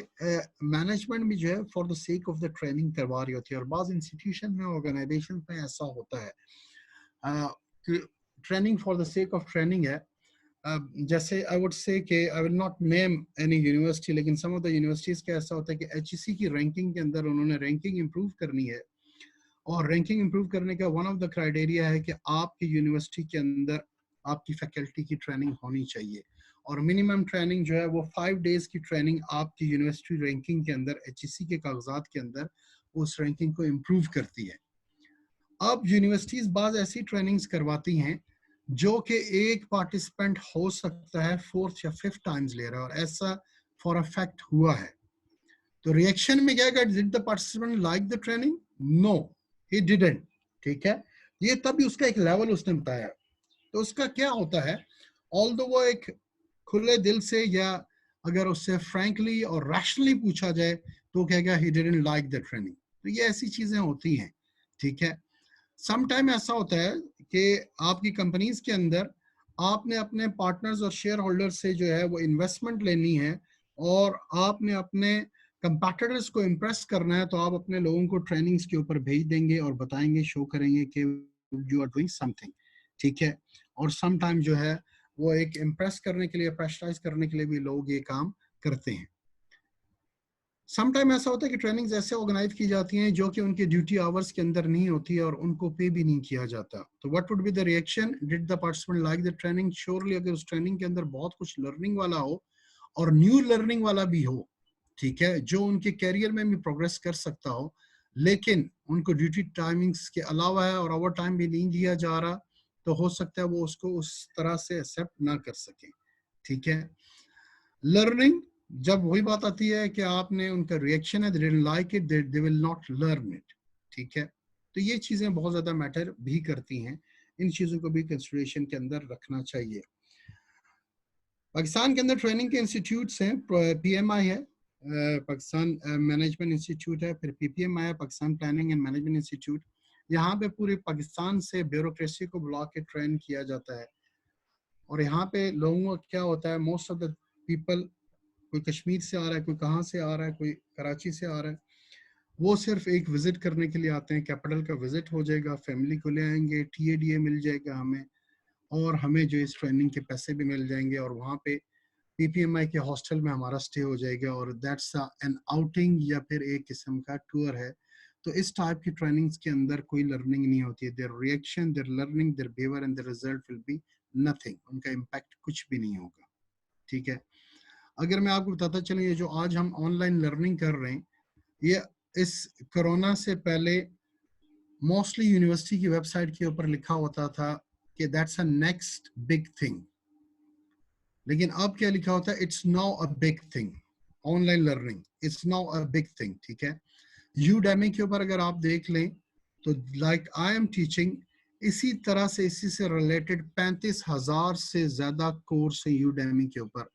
S1: मैनेजमेंट भी जो है for the sake of the training करवा रही होती है और बाज इंस्टीट्यूशन में, ऑर्गेनाइजेशन में ऐसा होता है training for the sake of training है। जैसे आई वुड से कि I will not name any university, लेकिन सम ऑफ द यूनिवर्सिटीज का ऐसा होता है कि एचईसी की रैंकिंग के अंदर उन्होंने रैंकिंग इंप्रूव करनी है और रैंकिंग इंप्रूव करने का वन ऑफ द क्राइटेरिया है कि आपकी यूनिवर्सिटी के अंदर आपकी फैकल्टी की ट्रेनिंग होनी चाहिए और मिनिमम ट्रेनिंग जो है वो 5 डेज की ट्रेनिंग आपकी यूनिवर्सिटी रैंकिंग के अंदर, एचईसी के कागजात के अंदर उस रैंकिंग को इम्प्रूव करती है। अब यूनिवर्सिटीज बाज ऐसी ट्रेनिंग्स करवाती हैं जो कि एक पार्टिसिपेंट हो सकता है 4th या 5th टाइम्स ले रहा है और ऐसा फॉर अ फैक्ट हुआ है। तो रिएक्शन में क्या, did the participant like the training, no he didn't. ठीक है, ये तभी उसका एक लेवल उसने बताया। तो उसका क्या होता है, ऑल्दो वो एक खुले दिल से या अगर उससे फ्रैंकली और रैशनली पूछा जाए तो कहेगा he didn't like the training. तो ये ऐसी चीजें होती हैं। ठीक है, सम टाइम ऐसा होता है कि आपकी कंपनीज के अंदर आपने अपने पार्टनर्स और शेयर होल्डर से जो है वो इन्वेस्टमेंट लेनी है और आपने अपने कंपैटिटर्स को इम्प्रेस करना है, तो आप अपने लोगों को ट्रेनिंग्स के ऊपर भेज देंगे और बताएंगे, शो करेंगे कि यू आर डूइंग समथिंग। ठीक है, और सम टाइम जो है वो एक इम्प्रेस करने के लिए, प्रेशराइज करने के लिए भी लोग ये काम करते हैं। सम टाइम ऐसा होता है कि ट्रेनिंग्स ऐसे ऑर्गेनाइज की जाती हैं जो कि उनके ड्यूटी आवर्स के अंदर नहीं होती है और उनको पे भी नहीं किया जाता। तो what would be the reaction, did the participant like the training, surely अगर उस ट्रेनिंग के अंदर बहुत कुछ लर्निंग वाला हो और न्यू लर्निंग वाला भी हो, ठीक है, जो उनके कैरियर में भी प्रोग्रेस कर सकता हो, लेकिन उनको ड्यूटी टाइमिंग्स के अलावा है और ओवर टाइम भी नहीं दिया जा रहा, तो हो सकता है वो उसको उस तरह से एक्सेप्ट ना कर सके। ठीक है, लर्निंग, जब वही बात आती है कि आपने उनका रिएक्शन है, they didn't like it, they will not learn it, ठीक है। तो ये चीजें बहुत ज्यादा मैटर भी करती हैं, इन चीजों को भी कंसिडरेशन के अंदर रखना चाहिए। पाकिस्तान के अंदर ट्रेनिंग के इंस्टीट्यूट्स हैं, पीएमआई है, पाकिस्तान मैनेजमेंट इंस्टीट्यूट है, फिर पीपीएम है, Pakistan planning and management institute. यहाँ पे पूरे पाकिस्तान से ब्यूरोक्रेसी को बुला के ट्रेन किया जाता है। और यहाँ पे लोगों का क्या होता है, मोस्ट ऑफ द पीपल, कोई कश्मीर से आ रहा है, कोई कहाँ से आ रहा है, कोई कराची से आ रहा है, वो सिर्फ एक विजिट करने के लिए आते हैं। कैपिटल का विजिट हो जाएगा, फैमिली को ले आएंगे, टीएडीए मिल जाएगा हमें, और हमें जो इस ट्रेनिंग के पैसे भी मिल जाएंगे, और वहाँ पे पीपीएमआई के हॉस्टल में हमारा स्टे हो जाएगा, और दैट्स एन आउटिंग या फिर एक किस्म का टूर है। तो इस टाइप की ट्रेनिंग्स के अंदर कोई लर्निंग नहीं होती है। Their reaction, there learning, their behaviour and there result will be nothing, उनका इम्पैक्ट कुछ भी नहीं होगा, ठीक है। अगर मैं आपको बताता चलूँ, ये जो आज हम ऑनलाइन लर्निंग कर रहे हैं, ये इस कोरोना से पहले मोस्टली यूनिवर्सिटी की वेबसाइट के ऊपर लिखा होता था कि that's a next big thing, लेकिन अब क्या लिखा होता है, it's now a big thing. Online learning it's now a big thing, ठीक है। यूडेमी के ऊपर अगर आप देख लें तो लाइक आई एम टीचिंग, इसी तरह से इसी से रिलेटेड 35,000 से ज्यादा कोर्स है यूडेमी के ऊपर,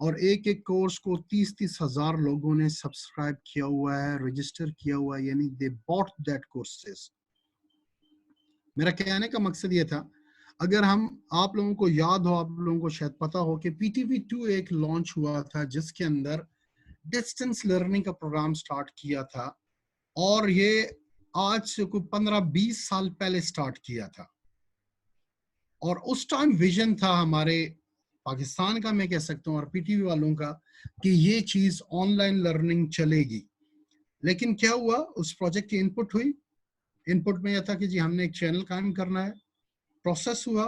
S1: और एक एक कोर्स को 30-30 हजार लोगों ने सब्सक्राइब किया हुआ है, रजिस्टर किया हुआ है, यानी दे बॉट दैट कोर्सेज। मेरा कहने का मकसद ये था, अगर हम, आप लोगों को याद हो, आप लोगों को शायद पता हो कि PTV2 एक लॉन्च हुआ था जिसके अंदर डिस्टेंस लर्निंग का प्रोग्राम स्टार्ट किया था, और ये आज से कोई 15-20 साल पहले स्टार्ट किया था। और उस टाइम विजन था हमारे पाकिस्तान का, मैं कह सकता हूँ, और पीटीवी वालों का, कि ये चीज ऑनलाइन लर्निंग चलेगी। लेकिन क्या हुआ, उस प्रोजेक्ट की इनपुट हुई, इनपुट में यह था कि जी हमने एक चैनल कायम करना है, प्रोसेस हुआ,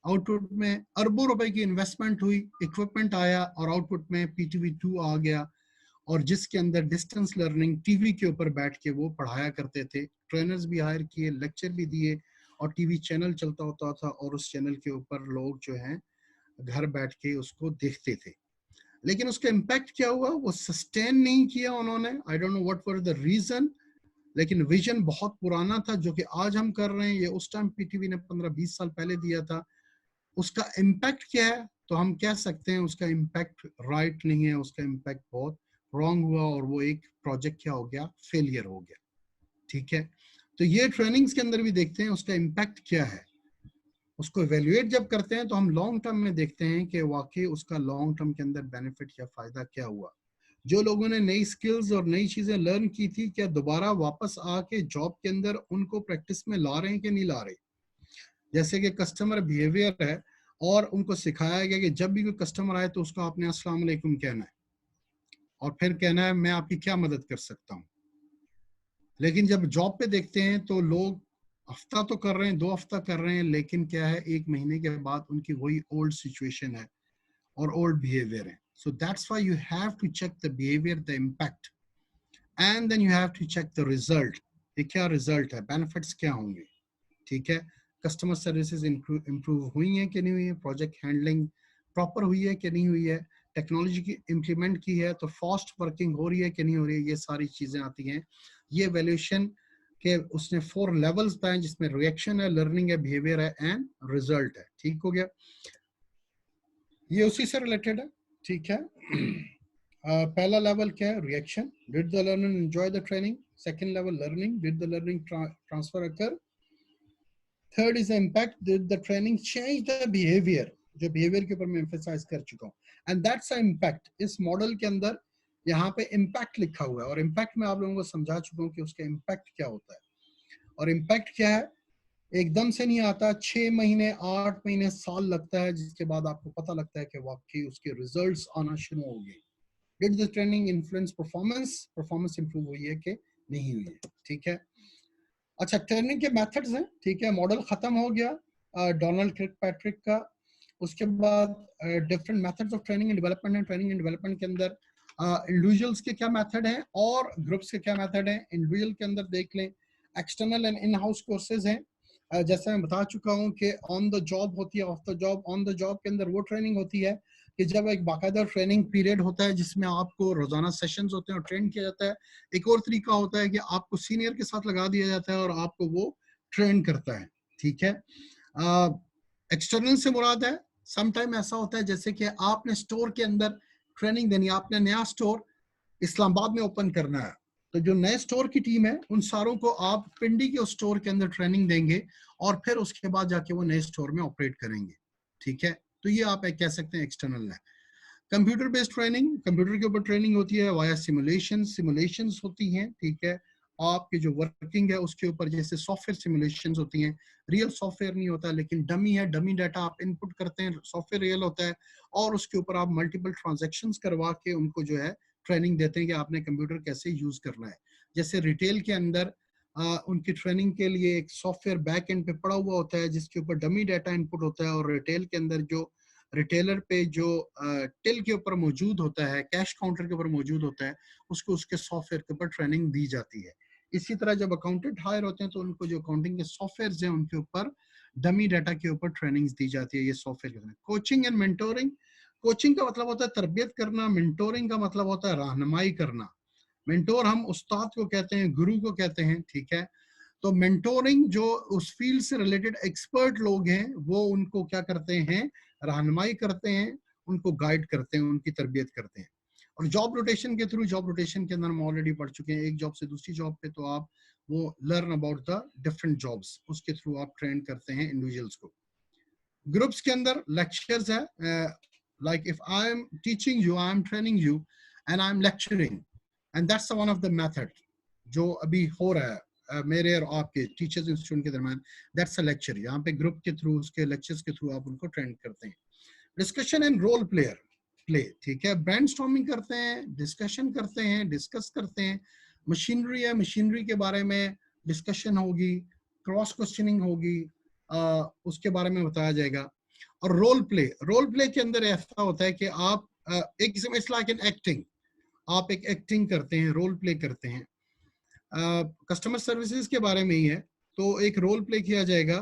S1: आउटपुट में अरबों रुपए की इन्वेस्टमेंट हुई, इक्विपमेंट आया, और आउटपुट में PTV2 आ गया, और जिसके अंदर डिस्टेंस लर्निंग टीवी के ऊपर बैठ के वो पढ़ाया करते थे, ट्रेनर्स भी हायर किए, लेक्चर भी दिए, और टीवी चैनल चलता होता था, और उस चैनल के ऊपर लोग जो हैं घर बैठ के उसको देखते थे। लेकिन उसका इम्पैक्ट क्या हुआ, वो सस्टेन नहीं किया उन्होंने, I don't know what were the reason, लेकिन विजन बहुत पुराना था जो कि आज हम कर रहे हैं, ये उस टाइम पीटीवी ने 15-20 साल पहले दिया था। उसका इम्पैक्ट क्या है, तो हम कह सकते हैं उसका इम्पैक्ट राइट नहीं है, उसका इम्पैक्ट बहुत रॉन्ग हुआ, और वो एक प्रोजेक्ट क्या हो गया, फेलियर हो गया, ठीक है। तो ये ट्रेनिंग्स के अंदर भी देखते हैं उसका इम्पैक्ट क्या है। उसको इवेल्युएट जब करते हैं तो हम लॉन्ग टर्म में देखते हैं कि वाकई उसका लॉन्ग टर्म के अंदर बेनिफिट या फायदा क्या हुआ। जो लोगों ने नई स्किल्स और नई चीजें लर्न की थी, क्या दोबारा वापस आके जॉब के अंदर उनको प्रैक्टिस में ला रहे हैं कि नहीं ला रहे। जैसे कि कस्टमर बिहेवियर है, और उनको सिखाया गया कि जब भी कोई कस्टमर आए तो उसको आपने अस्सलाम वालेकुम कहना है, और फिर कहना है मैं आपकी क्या मदद कर सकता हूँ। लेकिन जब जॉब पे देखते हैं तो लोग हफ्ता तो कर रहे हैं, 2 हफ्ता कर रहे हैं, लेकिन क्या है, 1 महीने के बाद उनकी वही ओल्ड सिचुएशन है और ओल्ड बिहेवियर है। So that's why you have to check the behaviour, the impact, and then you have to check the result. ये क्या रिजल्ट है, बेनिफिट्स क्या होंगे, ठीक है। कस्टमर सर्विसेज इंप्रूव हुई है कि नहीं हुई है, प्रोजेक्ट हैंडलिंग प्रॉपर हुई है कि नहीं हुई है, टेक्नोलॉजी की इम्प्लीमेंट की है तो फास्ट वर्किंग हो रही है कि नहीं हो रही है, ये सारी चीजें आती हैं। ये वैल्यूएशन के उसने 4 लेवल्स बताए, जिसमें रिएक्शन है, लर्निंग है, बिहेवियर है, एंड रिजल्ट है, ठीक हो गया। ये उसी से रिलेटेड है, ठीक है। पहला लेवल क्या है, reaction, did the learner enjoy the training. Second level learning, did the learning transfer occur. Third is impact, did the training change the behaviour, जो बिहेवियर के ऊपर मैं एम्फेसाइज कर चुका हूँ, एंड दैट्स अ इम्पैक्ट। इस मॉडल के अंदर यहाँ पे इम्पैक्ट लिखा हुआ है, और इम्पैक्ट मैं आप लोगों को समझा चुका हूँ कि उसका इम्पैक्ट क्या होता है। और इम्पैक्ट क्या है, एकदम से नहीं आता, 6 महीने, 8 महीने, साल लगता है, जिसके बाद आपको पता लगता है कि वाकई उसके रिजल्ट्स आना शुरू हो गए। Did the training influence performance, performance improve हुई है कि नहीं हुई है, ठीक है। अच्छा, ट्रेनिंग के मेथड्स हैं, ठीक है। मॉडल खत्म हो गया डोनाल्ड पैट्रिक का। उसके बाद different methods of training and development है। ट्रेनिंग एंड डेवलपमेंट के अंदर इंडिविजुअल्स के क्या मेथड हैं और ग्रुप्स के क्या मेथड हैं। इंडिविजुअल के अंदर देख लें, external and in house courses हैं। जैसे मैं बता चुका हूँ कि ऑन द जॉब होती है, of the job. On the job के अंदर वो ट्रेनिंग होती है कि जब एक बाकायदा ट्रेनिंग पीरियड होता है जिसमें आपको रोजाना सेशंस होते हैं और ट्रेन किया जाता है। एक और तरीका होता है कि आपको सीनियर के साथ लगा दिया जाता है और आपको वो ट्रेन करता है, ठीक है। एक्सटर्नल से मुराद है, समटाइम ऐसा होता है जैसे कि आपने स्टोर के अंदर ट्रेनिंग देनी है, आपने नया स्टोर इस्लामाबाद में ओपन करना है, तो जो नए स्टोर की टीम है उन सारों को आप पिंडी के उस स्टोर के अंदर ट्रेनिंग देंगे और फिर उसके बाद जाके वो नए स्टोर में ऑपरेट करेंगे, ठीक है। तो ये आप एक कह सकते हैं एक्सटर्नल है। कंप्यूटर बेस्ड ट्रेनिंग, कंप्यूटर के ऊपर ट्रेनिंग होती है वाया सिमुलेशंस होती हैं, ठीक है। आपकी जो वर्किंग है उसके ऊपर, जैसे सॉफ्टवेयर सिमुलेशंस होती हैं, रियल सॉफ्टवेयर नहीं होता लेकिन डमी है, डमी डाटा आप इनपुट करते हैं, सॉफ्टवेयर रियल होता है और उसके ऊपर आप मल्टीपल ट्रांजैक्शंस करवा के उनको जो है ट्रेनिंग देते हैं कि आपने कंप्यूटर कैसे यूज करना है। जैसे रिटेल के अंदर उनकी ट्रेनिंग के लिए एक सॉफ्टवेयर बैक एंड पे पड़ा हुआ होता है जिसके ऊपर डमी डाटा इनपुट होता है और रिटेल के अंदर जो रिटेलर पे जो टिल के ऊपर मौजूद होता है, कैश काउंटर के ऊपर मौजूद होता है, उसको उसके सॉफ्टवेयर के ऊपर ट्रेनिंग दी जाती है। इसी तरह जब अकाउंटेंट हायर होते हैं तो उनको जो अकाउंटिंग के सॉफ्टवेयर हैं उनके ऊपर डमी डाटा के ऊपर ट्रेनिंग दी जाती है, ये सॉफ्टवेयर के। कोचिंग एंड मेंटोरिंग, कोचिंग का मतलब होता है तरबियत करना, मेंटोरिंग का मतलब होता है रहनुमाई करना। मेंटोर हम उस्ताद को कहते हैं, गुरु को कहते हैं, ठीक है। तो मेंटोरिंग जो उस फील्ड से रिलेटेड एक्सपर्ट लोग हैं वो उनको क्या करते हैं, रहनुमाई करते हैं, उनको गाइड करते हैं, उनकी तरबियत करते हैं। और जॉब रोटेशन के थ्रू, जॉब रोटेशन के अंदर हम ऑलरेडी पढ़ चुके हैं, एक जॉब से दूसरी जॉब पे तो आप वो learn about the different jobs, उसके थ्रू आप ट्रेन करते हैं इंडिविजुअल्स को। ग्रुप्स के अंदर लेक्चर्स है, like if I am teaching you, I am training you and I am lecturing, and that's one of the method जो अभी हो रहा है मेरे और आपके टीचर्स और स्टूडेंट के दरमियान, दैट्स अ लेक्चर। यहाँ पे ग्रुप के थ्रू, उसके लेक्चर्स के थ्रू आप उनको ट्रेन करते हैं। डिस्कशन एंड रोल प्ले, ठीक है। ब्रेनस्टॉर्मिंग करते हैं, डिस्कशन करते हैं, डिस्कस करते हैं। मशीनरी है, मशीनरी के बारे में डिस्कशन होगी, क्रॉस क्वेश्चनिंग होगी, उसके बारे में बताया जाएगा। और रोल प्ले के अंदर ऐसा होता है कि आप एक किस्म, इट्स लाइक एन एक्टिंग, आप एक एक्टिंग करते हैं, रोल प्ले करते हैं। कस्टमर सर्विसेज के बारे में ही है, तो एक रोल प्ले किया जाएगा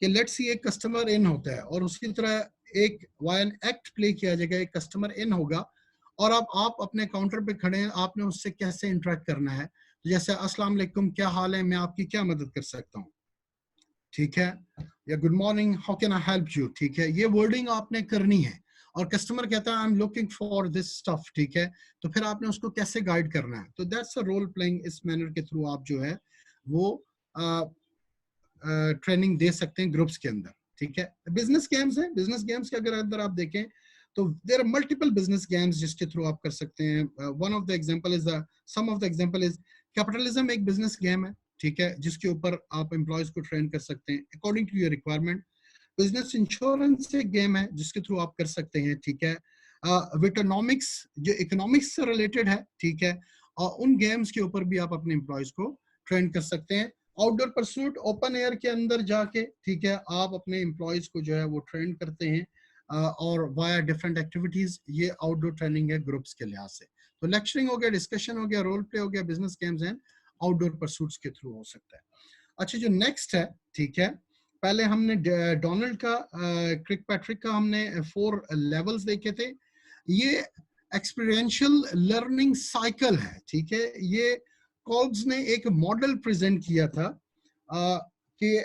S1: कि लेट्स सी एक कस्टमर इन होता है और उसकी तरह एक वायन एक्ट प्ले किया जाएगा, एक कस्टमर इन होगा और अब आप अपने काउंटर पे खड़े हैं, आपने उससे कैसे इंटरेक्ट करना है। जैसे अस्सलाम वालेकुम, क्या हाल है, मैं आपकी क्या मदद कर सकता हूँ, ठीक है, या good morning, how can I help you, ठीक है। ये वर्डिंग आपने करनी है और कस्टमर कहता है I am looking for this stuff, ठीक है, तो फिर आपने उसको कैसे गाइड करना है। तो दैट्स अ रोल प्लेइंग, इस मैनर के थ्रू आप जो है वो ट्रेनिंग दे सकते हैं ग्रुप्स के अंदर, ठीक है। बिजनेस गेम्स है, बिजनेस गेम्स के अगर अंदर आप देखें तो there are multiple business games जिसके थ्रू आप कर सकते हैं। One of the example is some of the example is capitalism, एक बिजनेस गेम है, ठीक है, जिसके ऊपर आप एम्प्लॉयज को ट्रेन कर सकते हैं according to your requirement. Business insurance एक गेम है जिसके थ्रू आप कर सकते हैं, ठीक है। विटोनॉमिक्स जो इकोनॉमिक्स से रिलेटेड है, ठीक है, और उन गेम्स के ऊपर भी आप अपने एम्प्लॉयज को ट्रेन कर सकते हैं। आउटडोर परसूट, ओपन एयर के अंदर जाके, ठीक है, आप अपने एम्प्लॉयज को जो है वो ट्रेन करते हैं और वाया डिफरेंट एक्टिविटीज, ये आउटडोर ट्रेनिंग है ग्रुप्स के लिहाज से। तो लेक्चरिंग हो गया, डिस्कशन हो गया, रोल प्ले हो गया, business games and outdoor pursuits के थ्रू हो सकता है। अच्छा, जो नेक्स्ट है, ठीक है, पहले हमने डोनाल्ड का, क्रिक पैट्रिक का हमने 4 लेवल्स देखे थे। ये एक्सपीरियंशियल लर्निंग साइकिल है, ठीक है। ये कॉल्ब्स ने एक मॉडल प्रेजेंट किया था कि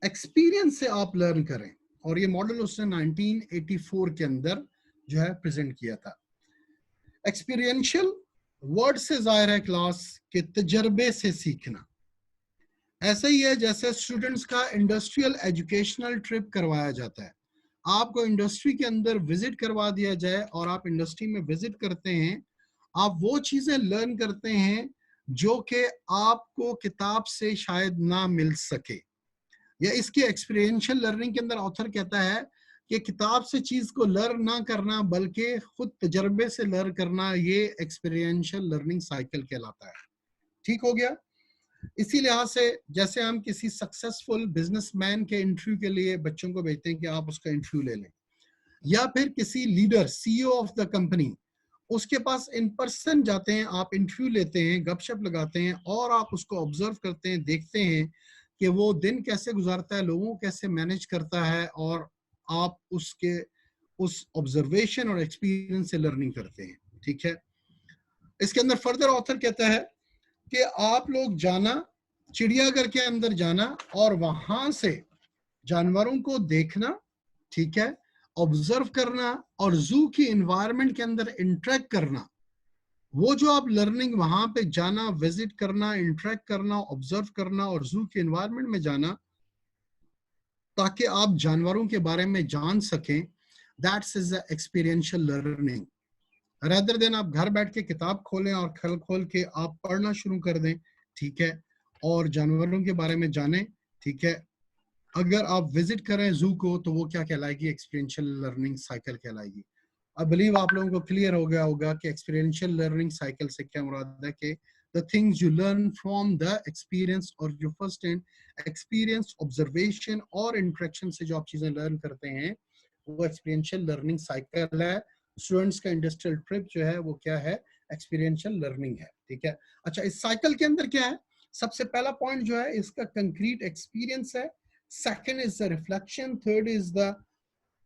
S1: एक्सपीरियंस से आप लर्न करें, और ये मॉडल उसने 1984 के अंदर जो है प्रेजेंट किया था। एक्सपीरियंशियल वर्ड से जाहिर है क्लास के तजर्बे से सीखना। ऐसा ही है जैसे स्टूडेंट्स का इंडस्ट्रियल एजुकेशनल ट्रिप करवाया जाता है, आपको इंडस्ट्री के अंदर विजिट करवा दिया जाए और आप इंडस्ट्री में विजिट करते हैं, आप वो चीजें लर्न करते हैं जो कि आपको किताब से शायद ना मिल सके। या इसके एक्सपीरियंशियल लर्निंग के अंदर ऑथर कहता है कि किताब से चीज को लर्न ना करना बल्कि खुद तजर्बे से लर्न करना, ये एक्सपीरियंशियल लर्निंग साइकिल कहलाता है। ठीक हो गया। इसी लिहाज से जैसे हम किसी सक्सेसफुल बिजनेसमैन के इंटरव्यू के लिए बच्चों को भेजते हैं कि आप उसका इंटरव्यू ले लें, या फिर किसी leader CEO of the company, उसके पास इन पर्सन जाते हैं, आप इंटरव्यू लेते हैं, गपशप लगाते हैं और आप उसको ऑब्जर्व करते हैं, देखते हैं कि वो दिन कैसे गुजारता है, लोगों को कैसे मैनेज करता है, और आप उसके उस ऑब्जर्वेशन और एक्सपीरियंस से लर्निंग करते हैं, ठीक है। इसके अंदर फर्दर ऑथर कहता है कि आप लोग जाना, चिड़ियाघर के अंदर जाना और वहां से जानवरों को देखना, ठीक है, ऑब्जर्व करना और जू की एनवायरनमेंट के अंदर इंटरेक्ट करना, वो जो आप लर्निंग वहां पे जाना, विजिट करना, इंटरेक्ट करना, ऑब्जर्व करना और जू के एनवायरनमेंट में जाना ताकि आप जानवरों के बारे में जान सकें, that's is experiential learning. Rather than आप घर बैठ के किताब खोलें और खल खोल के आप पढ़ना शुरू कर दें, ठीक है, और जानवरों के बारे में जानें, ठीक है। अगर आप विजिट करें जू को तो वो क्या कहलाएगी, एक्सपीरियंशियल लर्निंग साइकिल कहलाएगी। आई बिलीव आप लोगों को क्लियर हो गया होगा कि एक्सपीरियंशियल लर्निंग साइकिल से क्या मुराद है कि the things you learn from the experience और जो फर्स्ट हैंड एक्सपीरियंस, ऑब्जर्वेशन और इंटरेक्शन से जो आप चीजें लर्न करते हैं वो एक्सपीरियंशियल लर्निंग साइकिल है। स्टूडेंट्स का इंडस्ट्रियल ट्रिप जो है वो क्या है, एक्सपीरियंशियल लर्निंग है, ठीक है। अच्छा, इस साइकिल के अंदर क्या है, सबसे पहला पॉइंट जो है इसका कंक्रीट एक्सपीरियंस है, second is the reflection, third is the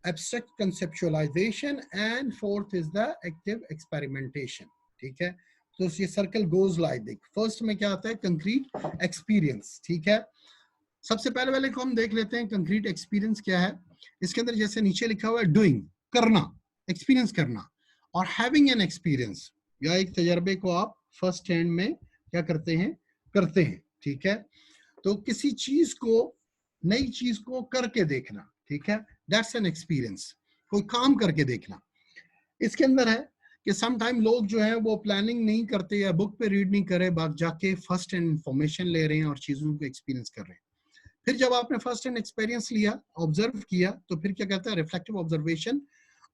S1: abstract conceptualization and fourth is the active experimentation, ठीक है। तो ये circle goes like this, first में क्या आता है, कंक्रीट एक्सपीरियंस, ठीक है। सबसे पहले वाले को हम देख लेते हैं, कंक्रीट एक्सपीरियंस क्या है। इसके अंदर जैसे नीचे लिखा हुआ है डूइंग, करना, एक्सपीरियंस करना, और हैविंग एन एक्सपीरियंस, या एक तजर्बे को आप फर्स्ट हैंड में क्या करते हैं, करते हैं, ठीक है। तो किसी चीज को, नई चीज को करके देखना, ठीक है, दैट्स एन एक्सपीरियंस, कोई काम करके देखना। इसके अंदर है कि सम टाइम लोग जो है वो प्लानिंग नहीं करते या बुक पे रीड नहीं करे, बाग जाके फर्स्ट हैंड इंफॉर्मेशन ले रहे हैं और चीजों को एक्सपीरियंस कर रहे हैं। फिर जब आपने फर्स्ट हैंड एक्सपीरियंस लिया, ऑब्जर्व किया, तो फिर क्या कहता है, रिफ्लेक्टिव ऑब्जर्वेशन।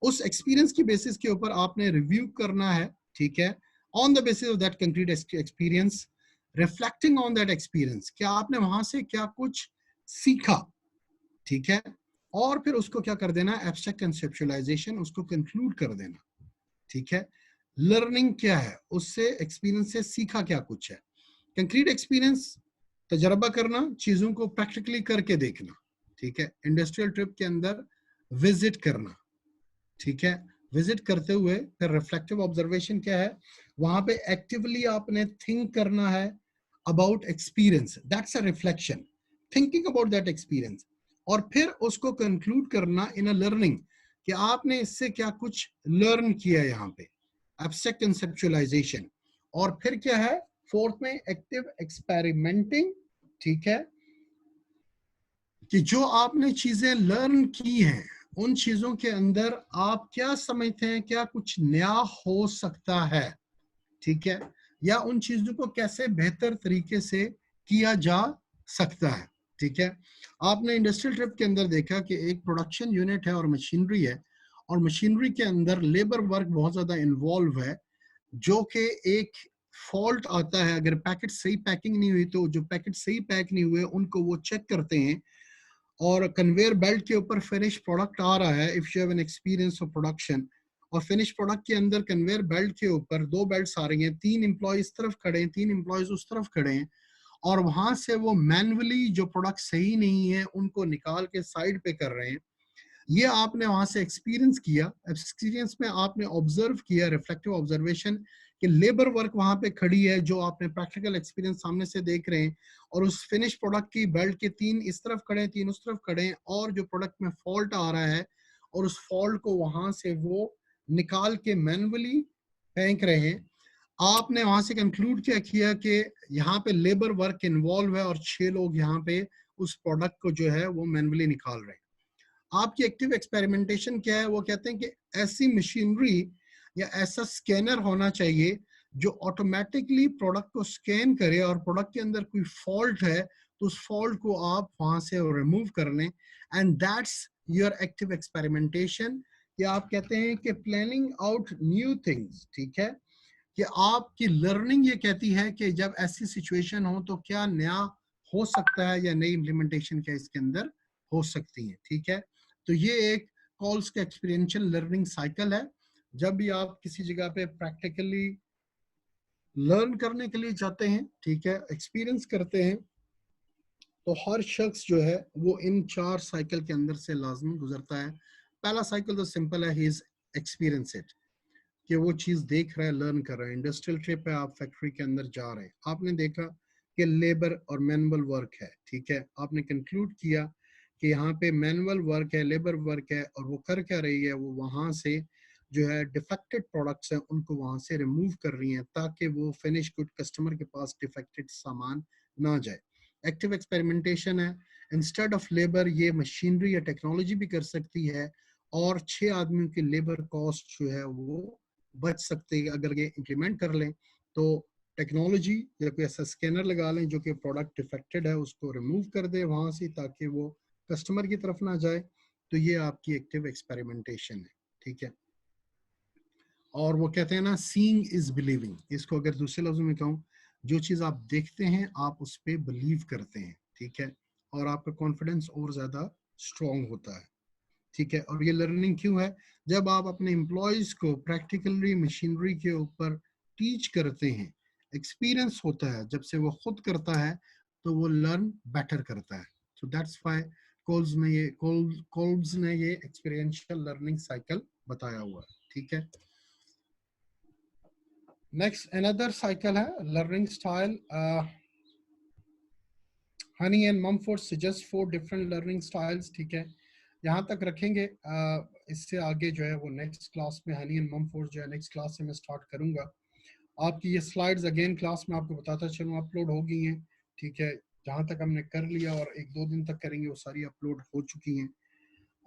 S1: उस एक्सपीरियंस की बेसिस के ऊपर आपने रिव्यू करना है, ठीक है, on the basis of that concrete experience, reflecting on that experience, क्या आपने वहां से क्या कुछ सीखा, ठीक है, और फिर उसको क्या कर देना, एब्स्ट्रैक्ट कंसेप्चुअलाइजेशन, उसको कंक्लूड कर देना, ठीक है। लर्निंग क्या है, उससे एक्सपीरियंस से सीखा क्या कुछ है। कंक्रीट एक्सपीरियंस, तजर्बा करना, चीजों को प्रैक्टिकली करके देखना, ठीक है। इंडस्ट्रियल ट्रिप के अंदर विजिट करना, ठीक है, विजिट करते हुए फिर रिफ्लेक्टिव ऑब्जर्वेशन क्या है, वहां पे एक्टिवली आपने थिंक करना है about experience, that's a reflection, thinking about that experience, और फिर उसको कंक्लूड करना इन अ लर्निंग कि आपने इससे क्या कुछ लर्न किया यहाँ पे, एब्स्ट्रैक्ट कंसेप्चुअलाइजेशन। और फिर क्या है, फोर्थ में एक्टिव एक्सपेरिमेंटिंग, ठीक है, कि जो आपने चीजें लर्न की हैं उन चीजों के अंदर आप क्या समझते हैं, क्या कुछ नया हो सकता है, ठीक है, या उन चीजों को कैसे बेहतर तरीके से किया जा सकता है, ठीक है। आपने इंडस्ट्रियल ट्रिप के अंदर देखा कि एक प्रोडक्शन यूनिट है और मशीनरी है, और मशीनरी के अंदर लेबर वर्क बहुत ज्यादा इन्वॉल्व है, जो कि एक फॉल्ट आता है, अगर पैकेट सही पैकिंग नहीं हुई तो जो पैकेट सही पैक नहीं हुए उनको वो चेक करते हैं, और कन्वेयर बेल्ट के ऊपर फिनिश प्रोडक्ट आ रहा है, if you have an experience of production, और फिनिश प्रोडक्ट के अंदर कन्वेयर बेल्ट के ऊपर दो बेल्ट्स आ रही हैं, तीन एम्प्लॉय इस तरफ खड़े हैं, तीन एम्प्लॉयज उस तरफ खड़े हैं, और वहां से वो मैन्युअली जो प्रोडक्ट सही नहीं है उनको निकाल के साइड पे कर रहे हैं। ये आपने वहां से एक्सपीरियंस किया, एक्सपीरियंस में आपने ऑब्जर्व किया, रिफ्लेक्टिव ऑब्जर्वेशन, कि लेबर वर्क वहां पे खड़ी है जो आपने प्रैक्टिकल एक्सपीरियंस सामने से देख रहे हैं, और उस फिनिश प्रोडक्ट की बेल्ट के तीन इस तरफ खड़े हैं, तीन उस तरफ खड़े हैं, और जो प्रोडक्ट में फॉल्ट आ रहा है और उस फॉल्ट को वहां से वो निकाल के मैनुअली फेंक रहे हैं। आपने वहां से कंक्लूड क्या किया कि यहाँ पे लेबर वर्क इन्वॉल्व है और 6 लोग यहाँ पे उस प्रोडक्ट को जो है वो मैनुअली निकाल रहे हैं। आपकी एक्टिव एक्सपेरिमेंटेशन क्या है, वो कहते हैं कि ऐसी मशीनरी या ऐसा स्कैनर होना चाहिए जो ऑटोमेटिकली प्रोडक्ट को स्कैन करे, और प्रोडक्ट के अंदर कोई फॉल्ट है तो उस फॉल्ट को आप वहां से रिमूव कर लें, and that's your active experimentation. या आप कहते हैं कि प्लानिंग आउट न्यू थिंग्स, ठीक है, कि आपकी लर्निंग ये कहती है कि जब ऐसी सिचुएशन हो तो क्या नया हो सकता है या नई इम्प्लीमेंटेशन क्या इसके अंदर हो सकती है, ठीक है। तो ये एक कॉल्स का एक्सपीरियंशियल लर्निंग साइकिल है। जब भी आप किसी जगह पे प्रैक्टिकली लर्न करने के लिए जाते हैं, ठीक है, एक्सपीरियंस करते हैं, तो हर शख्स जो है वो इन 4 साइकिल के अंदर से लाजमी गुजरता है। पहला साइकिल तो सिंपल है, ही इज एक्सपीरियंस इट, कि वो चीज देख रहा है, लर्न कर रहा है। इंडस्ट्रियल ट्रिप है, आप फैक्ट्री के अंदर जा रहे हैं, आपने देखा कि लेबर और मैनुअल वर्क है, ठीक है, आपने कंक्लूड किया कि यहाँ पे मैनुअल वर्क है, लेबर वर्क है, और वो कर क्या रही है, वो वहां से जो है डिफेक्टेड प्रोडक्ट्स हैं उनको वहां से रिमूव कर रही हैं ताकि वो फिनिश गुड कस्टमर के पास डिफेक्टेड सामान ना जाए। एक्टिव एक्सपेरिमेंटेशन है, इंस्टेड ऑफ लेबर ये मशीनरी या टेक्नोलॉजी भी कर सकती है, और 6 आदमियों की लेबर कॉस्ट जो है वो बच सकते हैं अगर ये इंप्लीमेंट कर लें। तो टेक्नोलॉजी या कोई ऐसा स्कैनर लगा लें जो कि प्रोडक्ट डिफेक्टेड है उसको रिमूव कर दे वहां से ताकि वो कस्टमर की तरफ ना जाए। तो ये आपकी एक्टिव एक्सपेरिमेंटेशन है, ठीक है। और वो कहते हैं ना, सीइंग इज बिलीविंग, इसको अगर दूसरे लफ्जों में कहूँ, जो चीज आप देखते हैं आप उस पर बिलीव करते हैं, ठीक है, और आपका कॉन्फिडेंस और ज्यादा स्ट्रॉन्ग होता है, ठीक है। और ये लर्निंग क्यों है, जब आप अपने एम्प्लॉयज को प्रैक्टिकली मशीनरी के ऊपर टीच करते हैं, एक्सपीरियंस होता है, जब से वो खुद करता है तो वो लर्न बेटर करता है। सो दैट्स व्हाई कोल्ब्स ने ये एक्सपीरियंशियल लर्निंग साइकिल बताया हुआ है, ठीक है। नेक्स्ट अनदर साइकिल है learning style. Honey and Mumford suggest 4 different learning styles, ठीक है, यहाँ तक रखेंगे। इससे आगे जो है वो नेक्स्ट क्लास में हनी एंड ममफोर्ड जो है नेक्स्ट क्लास से मैं स्टार्ट करूंगा। आपकी ये स्लाइड्स अगेन क्लास में आपको बताता चलूँ अपलोड हो गई हैं, ठीक है, जहाँ तक हमने कर लिया और 1-2 दिन तक करेंगे वो सारी अपलोड हो चुकी हैं।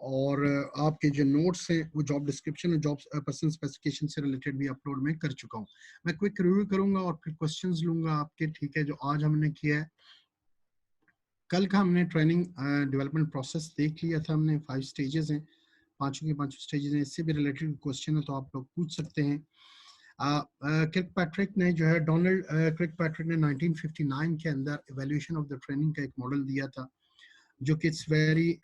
S1: और आपके जो नोट्स हैं वो जॉब डिस्क्रिप्शन और जॉब पर्सन स्पेसिफिकेशन से रिलेटेड भी अपलोड में कर चुका हूँ। मैं क्विक रिव्यू करूंगा और फिर क्वेश्चंस लूंगा आपके, ठीक है, जो आज हमने किया है। कल का हमने ट्रेनिंग डेवलपमेंट प्रोसेस देख लिया था, हमने 5 स्टेजेस हैं, पांचों के पांचों स्टेजेस हैं, इससे भी रिलेटेड क्वेश्चन है तो आप लोग पूछ सकते हैं। क्रिक पैट्रिक ने जो है डोनाल्ड क्रिक पैट्रिक ने 1959 के अंदर इवैल्यूएशन ऑफ द ट्रेनिंग का एक मॉडल दिया था जो कि it's very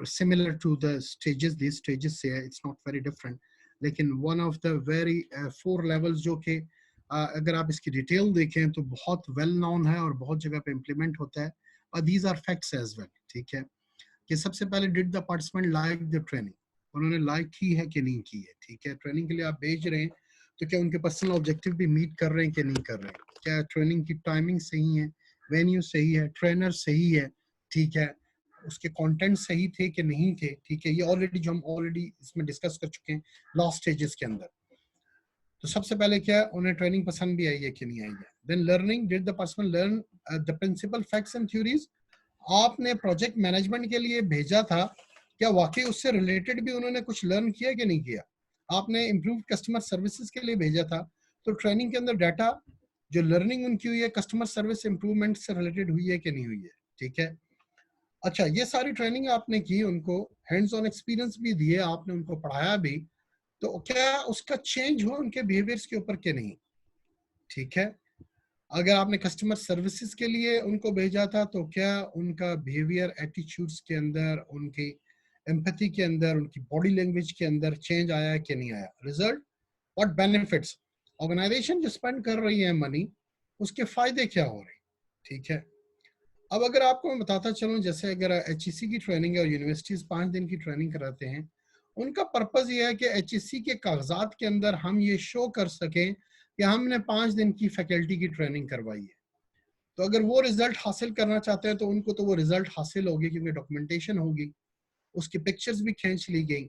S1: similar to the stages, this stages से है, इट्स नॉट वेरी डिफरेंट, लेकिन one of the very 4 levels जो कि अगर आप इसकी डिटेल देखें तो बहुत वेल नोन है और बहुत जगह पे इम्प्लीमेंट होता है, और these are facts as well, ठीक है। कि सबसे पहले did the participant like the training, उन्होंने लाइक की है कि नहीं की है, ठीक है। ट्रेनिंग के लिए आप भेज रहे हैं तो क्या उनके पर्सनल ऑब्जेक्टिव भी मीट कर रहे हैं कि नहीं कर रहे हैं, क्या ट्रेनिंग की टाइमिंग सही है, वेन्यू सही है, ट्रेनर सही है, ठीक है, उसके कंटेंट सही थे कि नहीं थे, ठीक है। ये ऑलरेडी जो हम ऑलरेडी इसमें डिस्कस कर चुके हैं लास्ट स्टेजेस के अंदर। तो सबसे पहले क्या उन्हें ट्रेनिंग पसंद भी आई है कि नहीं आई है। Then learning, did the person learn the principle facts and theories, आपने प्रोजेक्ट मैनेजमेंट के लिए भेजा था, क्या वाकई उससे रिलेटेड भी उन्होंने कुछ लर्न किया कि नहीं किया। आपने इम्प्रूव कस्टमर सर्विसेज के लिए भेजा था, तो ट्रेनिंग के अंदर डाटा जो लर्निंग उनकी हुई है कस्टमर सर्विस इंप्रूवमेंट से रिलेटेड हुई है कि नहीं हुई है, ठीक है। अच्छा, ये सारी ट्रेनिंग आपने की, उनको हैंड्स ऑन एक्सपीरियंस भी दिए, आपने उनको पढ़ाया भी, तो क्या उसका चेंज हुआ उनके बिहेवियर्स के ऊपर कि नहीं, ठीक है। अगर आपने कस्टमर सर्विसेज के लिए उनको भेजा था तो क्या उनका बिहेवियर एटीट्यूड्स के अंदर, उनकी एम्पैथी के अंदर, उनकी बॉडी लैंग्वेज के अंदर चेंज आया है कि नहीं आया। रिजल्ट, व्हाट बेनिफिट्स, ऑर्गेनाइजेशन जो स्पेंड कर रही है मनी उसके फायदे क्या हो रहे हैं, ठीक है। अब अगर आपको मैं बताता चलूं, जैसे अगर एचईसी की ट्रेनिंग है और यूनिवर्सिटीज 5 दिन की ट्रेनिंग कराते हैं, उनका पर्पज ये है कि एचईसी के कागजात के अंदर हम ये शो कर सकें कि हमने 5 दिन की फैकल्टी की ट्रेनिंग करवाई है। तो अगर वो रिजल्ट हासिल करना चाहते हैं तो उनको तो वो रिजल्ट हासिल होगी क्योंकि डॉक्यूमेंटेशन होगी, उसकी पिक्चर्स भी खींच ली गई,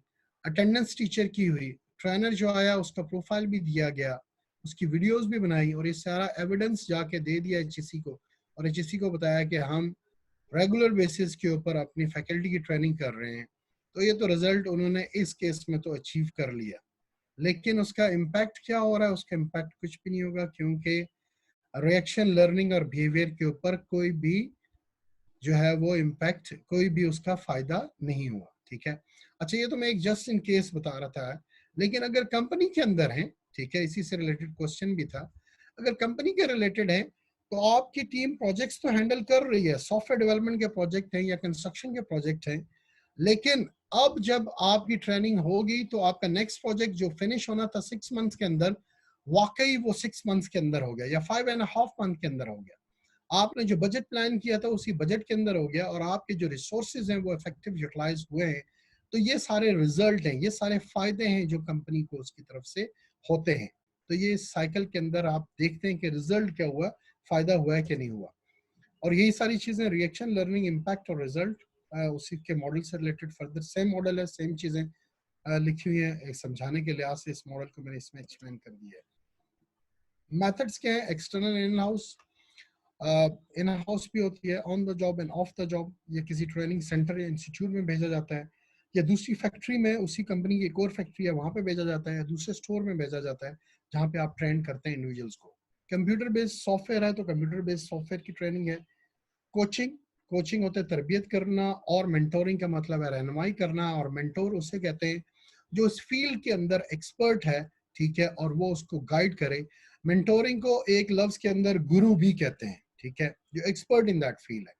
S1: अटेंडेंस टीचर की हुई, ट्रेनर जो आया उसका प्रोफाइल भी दिया गया, उसकी वीडियोस भी बनाई और ये सारा एविडेंस जाके दे दिया एचईसी को, और एचईसी को बताया कि हम रेगुलर बेसिस के ऊपर अपनी फैकल्टी की ट्रेनिंग कर रहे हैं। तो ये तो रिजल्ट उन्होंने इस केस में तो अचीव कर लिया, लेकिन उसका इम्पैक्ट क्या हो रहा है, उसका इम्पैक्ट कुछ भी नहीं होगा क्योंकि रिएक्शन लर्निंग और बिहेवियर के ऊपर कोई भी जो है वो इम्पैक्ट, कोई भी उसका फायदा नहीं हुआ, ठीक है। अच्छा, ये तो मैं एक जस्ट इन केस बता रहा था, लेकिन अगर कंपनी के अंदर है, ठीक है, इसी से रिलेटेड क्वेश्चन भी था, अगर कंपनी के रिलेटेड है तो आपकी टीम प्रोजेक्ट्स तो हैंडल कर रही है, सॉफ्टवेयर डेवलपमेंट के प्रोजेक्ट हैं या कंस्ट्रक्शन के प्रोजेक्ट हैं, लेकिन अब जब आपकी ट्रेनिंग होगी तो आपका नेक्स्ट प्रोजेक्ट जो फिनिश होना था 6 मंथ्स के अंदर, वाकई वो 6 मंथ्स के अंदर हो गया या 5.5 मंथ के अंदर हो गया। आपने जो बजट प्लान किया था उसी बजट के अंदर हो गया और आपके जो रिसोर्सेज हैं वो इफेक्टिव यूटिलाइज हुए हैं, तो ये सारे रिजल्ट हैं, ये सारे फायदे हैं जो कंपनी को उसकी तरफ से होते हैं। तो ये साइकिल के अंदर आप देखते हैं कि रिजल्ट क्या हुआ, फायदा हुआ है कि नहीं हुआ। और यही सारी चीजें रिएक्शन, लर्निंग, इम्पैक्ट और रिजल्ट उसी के मॉडल से रिलेटेड फर्दर सेम मॉडल है, सेम चीजें लिखी हुई है समझाने के लिहाज से। इस मॉडल को मैंने इसमें एक्सप्लेन कर दिया है। मेथड्स क्या है? External, in house. In house भी होती है, on the job and off the job. ये किसी ट्रेनिंग सेंटर या इंस्टीट्यूट में भेजा जाता है, या दूसरी फैक्ट्री में, उसी कंपनी की एक और फैक्ट्री है वहां पे भेजा जाता है, या दूसरे स्टोर में भेजा जाता है जहाँ पे आप ट्रेन करते हैं इंडिविजुअल्स को। कंप्यूटर बेस्ड सॉफ्टवेयर है तो कंप्यूटर बेस्ड सॉफ्टवेयर की ट्रेनिंग है। कोचिंग, कोचिंग होता है तरबियत करना, और मेंटोरिंग का मतलब है रहनुमाई करना, और मेंटोर उसे कहते हैं जो उस फील्ड के अंदर एक्सपर्ट है, ठीक है, और वो उसको गाइड करे। मेंटोरिंग को एक लफ्ज के अंदर गुरु भी कहते हैं, ठीक है, जो एक्सपर्ट इन दैट फील्ड है,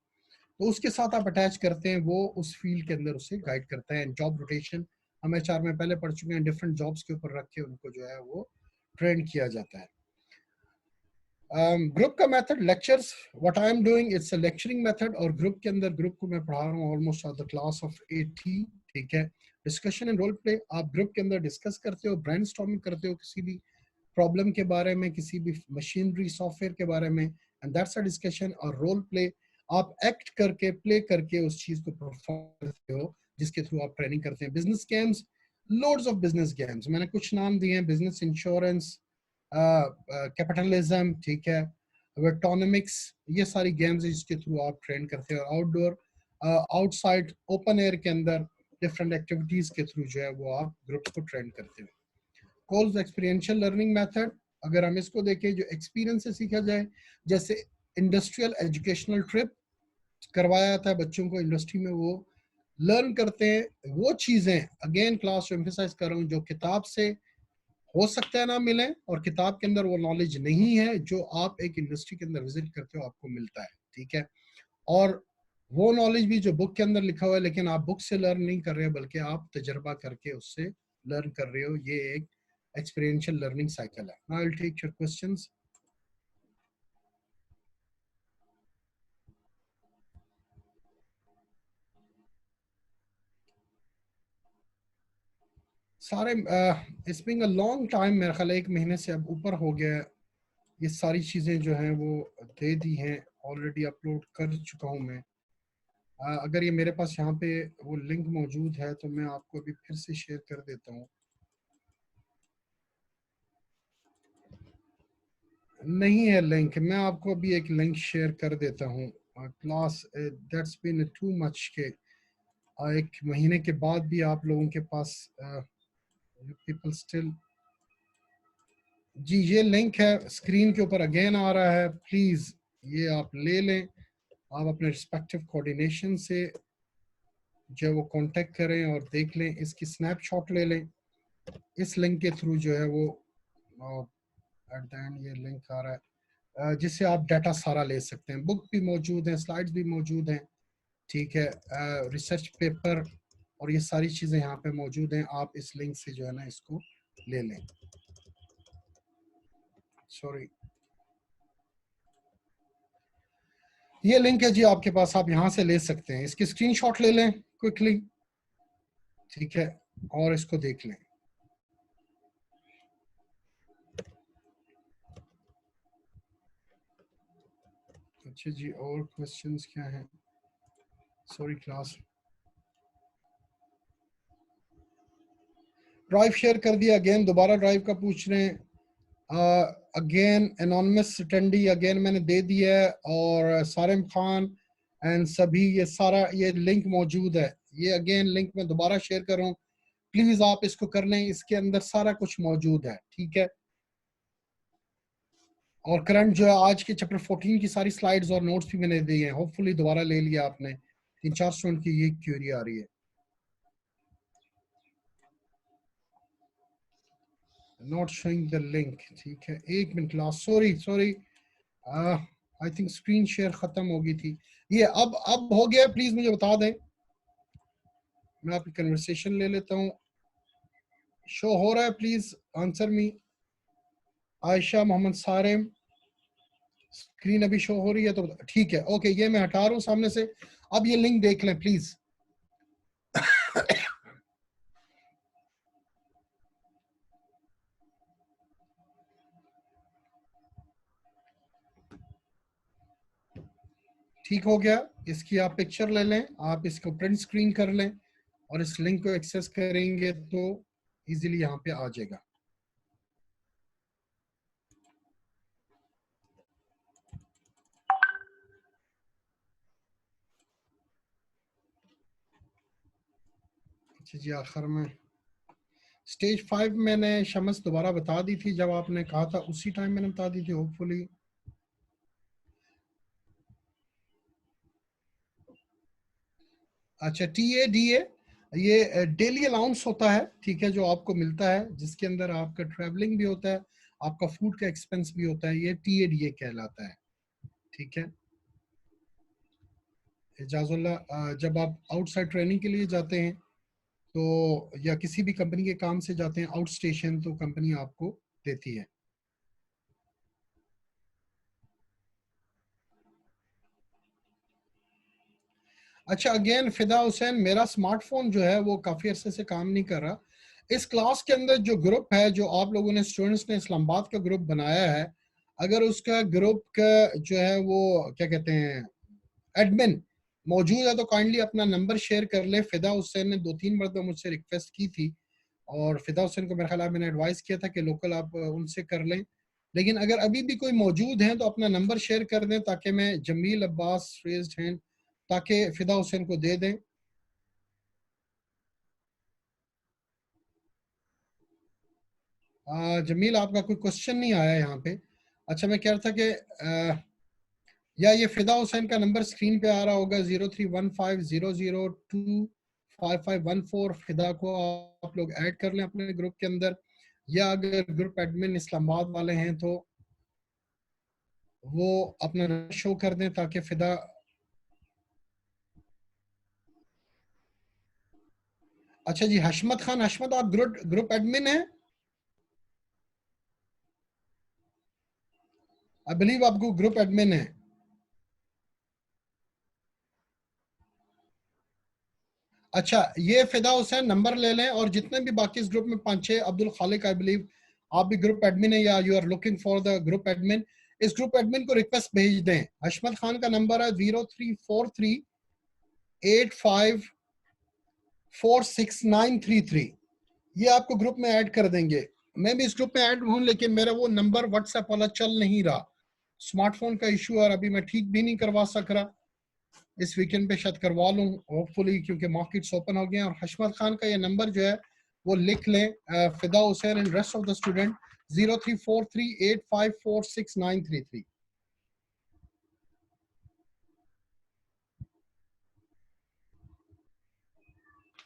S1: तो उसके साथ आप अटैच करते हैं, वो उस फील्ड के अंदर उसे गाइड करता है। जॉब रोटेशन हम एचआर में पहले पढ़ चुके हैं, डिफरेंट जॉब्स के ऊपर रख के उनको जो है वो ट्रेन किया जाता है। ग्रुप का method, lectures, what I am doing it's a lecturing method, और ग्रुप के अंदर, ग्रुप को मैं पढ़ा रहा हूँ almost of the class of 80, ठीक है। डिस्कशन एंड रोल प्ले, आप ग्रुप के अंदर डिस्कस करते हो, ब्रेनस्टॉर्मिंग करते हो किसी भी प्रॉब्लम के बारे में, किसी भी मशीनरी सॉफ्टवेयर के बारे में, एंड दैट्स अ डिस्कशन। और रोल प्ले, आप एक्ट करके, प्ले करके उस चीज को परफॉर्म करते हो जिसके थ्रू आप ट्रेनिंग करते हैं। Business games, loads of business games, मैंने कुछ नाम दिए हैं, बिजनेस इंश्योरेंस, कैपिटलिज्म, ठीक है, वेटोनॉमिक्स, ये सारी गेम्स है जिसके थ्रू आप ट्रेन करते हो। आउटडोर, आउटसाइड, ओपन एयर के अंदर डिफरेंट एक्टिविटीज के थ्रू जो है वो आप ग्रुप्स को ट्रेन करते हो। कोल्स एक्सपीरियंशियल लर्निंग मेथड, अगर हम इसको देखें जो एक्सपीरियंस से सीखा जाए, जैसे इंडस्ट्रियल एजुकेशनल ट्रिप करवाया जाता है बच्चों को इंडस्ट्री में, वो लर्न करते हैं वो चीजें, अगेन क्लास एम्फेसाइज कर रहा हूँ, जो किताब से हो सकता है ना मिले, और किताब के अंदर वो नॉलेज नहीं है जो आप एक इंडस्ट्री के अंदर विजिट करते हो आपको मिलता है, ठीक है। और वो नॉलेज भी जो बुक के अंदर लिखा हुआ है, लेकिन आप बुक से लर्न नहीं कर रहे हो बल्कि आप तजर्बा करके उससे लर्न कर रहे हो, ये एक एक्सपीरियंशियल लर्निंग साइकिल है। Now I will take your questions. Sorry it's being a long time, मेरा ख्याल 1 महीने से अब ऊपर हो गया है। ये सारी चीजें जो हैं वो दे दी हैं, ऑलरेडी अपलोड कर चुका हूं मैं। अगर ये मेरे पास यहाँ पे वो लिंक मौजूद है तो मैं आपको अभी फिर से शेयर कर देता हूँ। नहीं है लिंक, मैं आपको अभी एक लिंक शेयर कर देता हूँ। Class that's been too much के 1 महीने के बाद भी आप लोगों के पास पीपल स्टिल। जी ये लिंक है, स्क्रीन के ऊपर अगेन आ रहा है, प्लीज ये आप ले लें। आप अपने रिस्पेक्टिव कोऑर्डिनेशन से जो वो कांटेक्ट करें और देख लें, इसकी स्नैपशॉट ले लें। इस लिंक के थ्रू जो है वो एट द एंड ये लिंक आ रहा है जिससे आप डाटा सारा ले सकते हैं। बुक भी मौजूद है, स्लाइड्स भी मौजूद हैं, ठीक है, रिसर्च पेपर और ये सारी चीज़ें यहाँ पे मौजूद हैं। आप इस लिंक से जो है ना इसको ले लें। सॉरी, ये लिंक है जी आपके पास, आप यहाँ से ले सकते हैं। इसकी स्क्रीनशॉट ले लें क्विकली, ठीक है, और इसको देख लें। अच्छा जी, और क्वेश्चंस क्या हैं? सॉरी क्लास, ड्राइव शेयर कर दिया, अगेन दोबारा ड्राइव का पूछ रहे हैं। अगेन एनोनिमस अटेंडी अगेन मैंने दे दिया है, और सारिम खान एंड सभी, ये सारा ये लिंक मौजूद है। ये अगेन लिंक मैं दोबारा शेयर कर रहा हूँ, प्लीज आप इसको कर लें, इसके अंदर सारा कुछ मौजूद है, ठीक है। और करंट जो है आज के चैप्टर 14 की सारी स्लाइड्स और नोट्स भी मैंने दिए हैं, होपफुली दोबारा ले लिया आपने। 3-4 स्टूडेंट की ये क्वेरी आ रही है। नॉट शोइंग द लिंक, ठीक है, 1 minute class, sorry I think screen share खत्म हो गई थी। ये अब हो गया, प्लीज मुझे बता दें, मैं आपकी कन्वर्सेशन ले लेता हूँ। शो हो रहा है? Please answer me. Ayesha Mohammad Sarim, screen अभी शो हो रही है तो ठीक है, ओके, ये मैं हटा रहा हूँ सामने से। अब ये लिंक देख लें प्लीज। ठीक हो गया। इसकी आप पिक्चर ले लें, आप इसको प्रिंट स्क्रीन कर लें और इस लिंक को एक्सेस करेंगे तो इजीली यहाँ पे आ जाएगा। अच्छा जी, आखिर में स्टेज 5 मैंने शमस दोबारा बता दी थी, जब आपने कहा था उसी टाइम मैंने बता दी थी होपफुली। अच्छा, TADA ये डेली अलाउंस होता है, ठीक है, जो आपको मिलता है, जिसके अंदर आपका ट्रैवलिंग भी होता है, आपका फूड का एक्सपेंस भी होता है, ये TADA कहलाता है, ठीक है। एजाजुल्ला, जब आप आउटसाइड ट्रेनिंग के लिए जाते हैं तो या किसी भी कंपनी के काम से जाते हैं आउट स्टेशन, तो कंपनी आपको देती है। अच्छा, अगेन फिदा हुसैन, मेरा स्मार्टफोन जो है वो काफी अरसे से काम नहीं कर रहा। इस क्लास के अंदर जो ग्रुप है, जो आप लोगों ने स्टूडेंट्स ने इस्लामाबाद का ग्रुप बनाया है, अगर उसका ग्रुप का जो है वो क्या कहते हैं एडमिन मौजूद है तो काइंडली अपना नंबर शेयर कर ले। फिदा हुसैन ने 2-3 मरतबा मुझसे रिक्वेस्ट की थी और फिदा हुसैन को मेरे ख्याल मैंने एडवाइस किया था कि लोकल आप उनसे कर लें, लेकिन अगर अभी भी कोई मौजूद है तो अपना नंबर शेयर कर दें ताकि मैं जमील अब्बास रेज्ड हैंड ताकि फिदा हुसैन को दे दें। जमील, आपका कोई क्वेश्चन नहीं आया यहाँ पे। अच्छा, मैं कह रहा था कि या ये फिदा हुसैन का नंबर स्क्रीन पे आ रहा होगा 031500255514। फिदा को आप लोग ऐड कर लें अपने ग्रुप के अंदर, या अगर ग्रुप एडमिन इस्लामाबाद वाले हैं तो वो अपना शो कर दें ताकि फिदा। अच्छा जी, हशमत खान, हशमत आप ग्रुप एडमिन हैं? आई बिलीव आपको ग्रुप एडमिन है। अच्छा, ये फिदा हुसैन नंबर ले लें और जितने भी बाकी इस ग्रुप में 5-6, अब्दुल खालिक आई बिलीव आप भी ग्रुप एडमिन है या you are looking for the group admin, इस ग्रुप एडमिन को रिक्वेस्ट भेज दें। हशमत खान का नंबर है 0343854693 ये आपको ग्रुप में ऐड कर देंगे। मैं भी इस ग्रुप में ऐड हूं लेकिन मेरा वो नंबर व्हाट्सएप वाला चल नहीं रहा, स्मार्टफोन का इशू, और अभी मैं ठीक भी नहीं करवा सक रहा। इस वीकेंड पे शायद करवा लूँ होपफुली, क्योंकि मार्केट्स ओपन हो गए हैं। और हशमत खान का ये नंबर जो है वो लिख लें, फिदा Hussain and rest of the student 0343854693।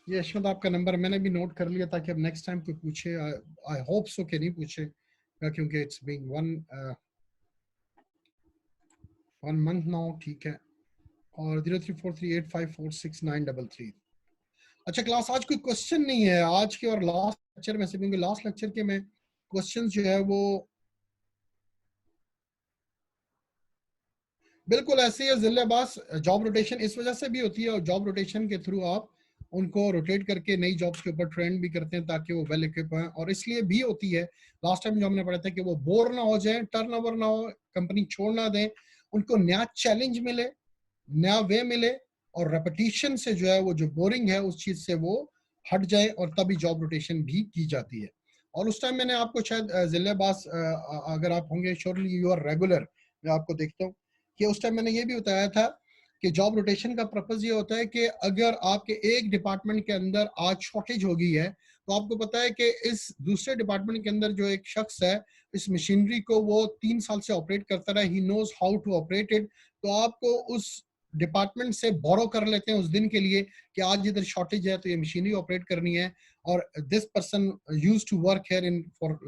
S1: ये अशमत आपका नंबर मैंने भी नोट कर लिया ताकि अब नेक्स्ट टाइम कोई पूछे, आई होप सो कि नहीं पूछे, क्योंकि it's being one month now, ठीक है। और 0343854693। अच्छा क्लास, आज कोई क्वेश्चन नहीं है आज के और लास्ट लेक्चर में से, क्योंकि लास्ट लेक्चर के में क्वेश्चन जो है वो बिल्कुल ऐसे ही है। जिले अब्बास, जॉब रोटेशन इस वजह से भी होती है और जॉब रोटेशन के थ्रू आप उनको रोटेट करके नई जॉब्स के ऊपर ट्रेंड भी करते हैं ताकि वो वेल इक्विप हैं, और इसलिए भी होती है लास्ट टाइम जो हमने पढ़ा था कि वो बोर ना हो जाए, टर्नओवर ना हो, कंपनी छोड़ ना दें, उनको नया चैलेंज मिले, नया वे मिले, और रेपिटेशन से जो है वो जो बोरिंग है उस चीज से वो हट जाए, और तभी जॉब रोटेशन भी की जाती है। और उस टाइम मैंने आपको शायद जिले बास, अगर आप होंगे श्योरली यू आर रेगुलर, मैं आपको देखता हूँ कि उस टाइम मैंने ये भी बताया था कि जॉब रोटेशन का पर्पज ये होता है कि अगर आपके एक डिपार्टमेंट के अंदर आज शॉर्टेज हो गई है तो आपको पता है कि इस दूसरे डिपार्टमेंट के अंदर जो एक शख्स है, इस मशीनरी को वो 3 साल से ऑपरेट करता रहा, he knows how to operate it, तो आपको उस डिपार्टमेंट से बोरो कर लेते हैं उस दिन के लिए कि आज इधर शॉर्टेज है तो ये मशीनरी ऑपरेट करनी है, और this person used to work here in for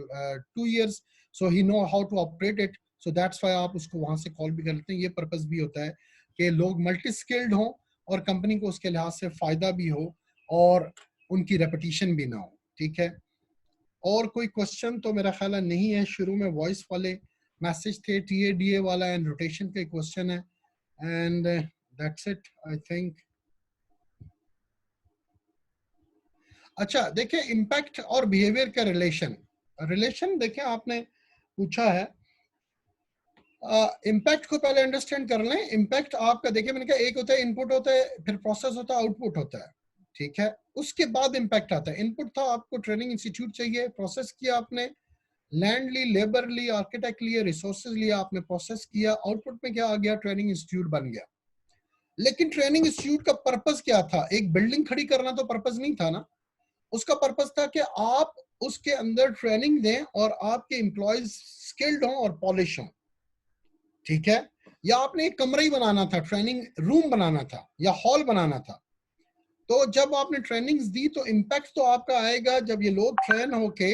S1: 2 years, so he know how to operate it, so that's why आप उसको वहां से कॉल भी कर लेते हैं। ये पर्पस भी होता है कि लोग मल्टी स्किल्ड हों और कंपनी को उसके लिहाज से फायदा भी हो और उनकी रेपिटेशन भी ना हो, ठीक है। और कोई क्वेश्चन तो मेरा ख्याल नहीं है। शुरू में वॉइस वाले मैसेज थे, TADA वाला एंड रोटेशन का क्वेश्चन है, and that's it I think. अच्छा देखिए, इम्पैक्ट और बिहेवियर का रिलेशन, देखें आपने पूछा है, इम्पैक्ट को पहले अंडरस्टैंड कर लें। इम्पैक्ट आपका देखिए, मैंने कहा एक होता है इनपुट होता है, फिर प्रोसेस होता है, आउटपुट होता है, ठीक है। उसके बाद इम्पैक्ट आता है। इनपुट था आपको ट्रेनिंग इंस्टीट्यूट चाहिए, प्रोसेस किया आपने, लैंड ली, लेबर ली, आर्किटेक्ट लिए, रिसोर्सेज लिया आपने, प्रोसेस किया, आउटपुट में क्या आ गया, ट्रेनिंग इंस्टीट्यूट बन गया। लेकिन ट्रेनिंग इंस्टीट्यूट का पर्पस क्या था? एक बिल्डिंग खड़ी करना तो पर्पस नहीं था ना। उसका पर्पस था कि आप उसके अंदर ट्रेनिंग दें और आपके एम्प्लॉयज स्किल्ड हों और पॉलिश हों, ठीक है। या आपने एक कमरा ही बनाना था, ट्रेनिंग रूम बनाना था या हॉल बनाना था। तो जब आपने ट्रेनिंग्स दी तो इम्पैक्ट तो आपका आएगा जब ये लोग ट्रेन होके,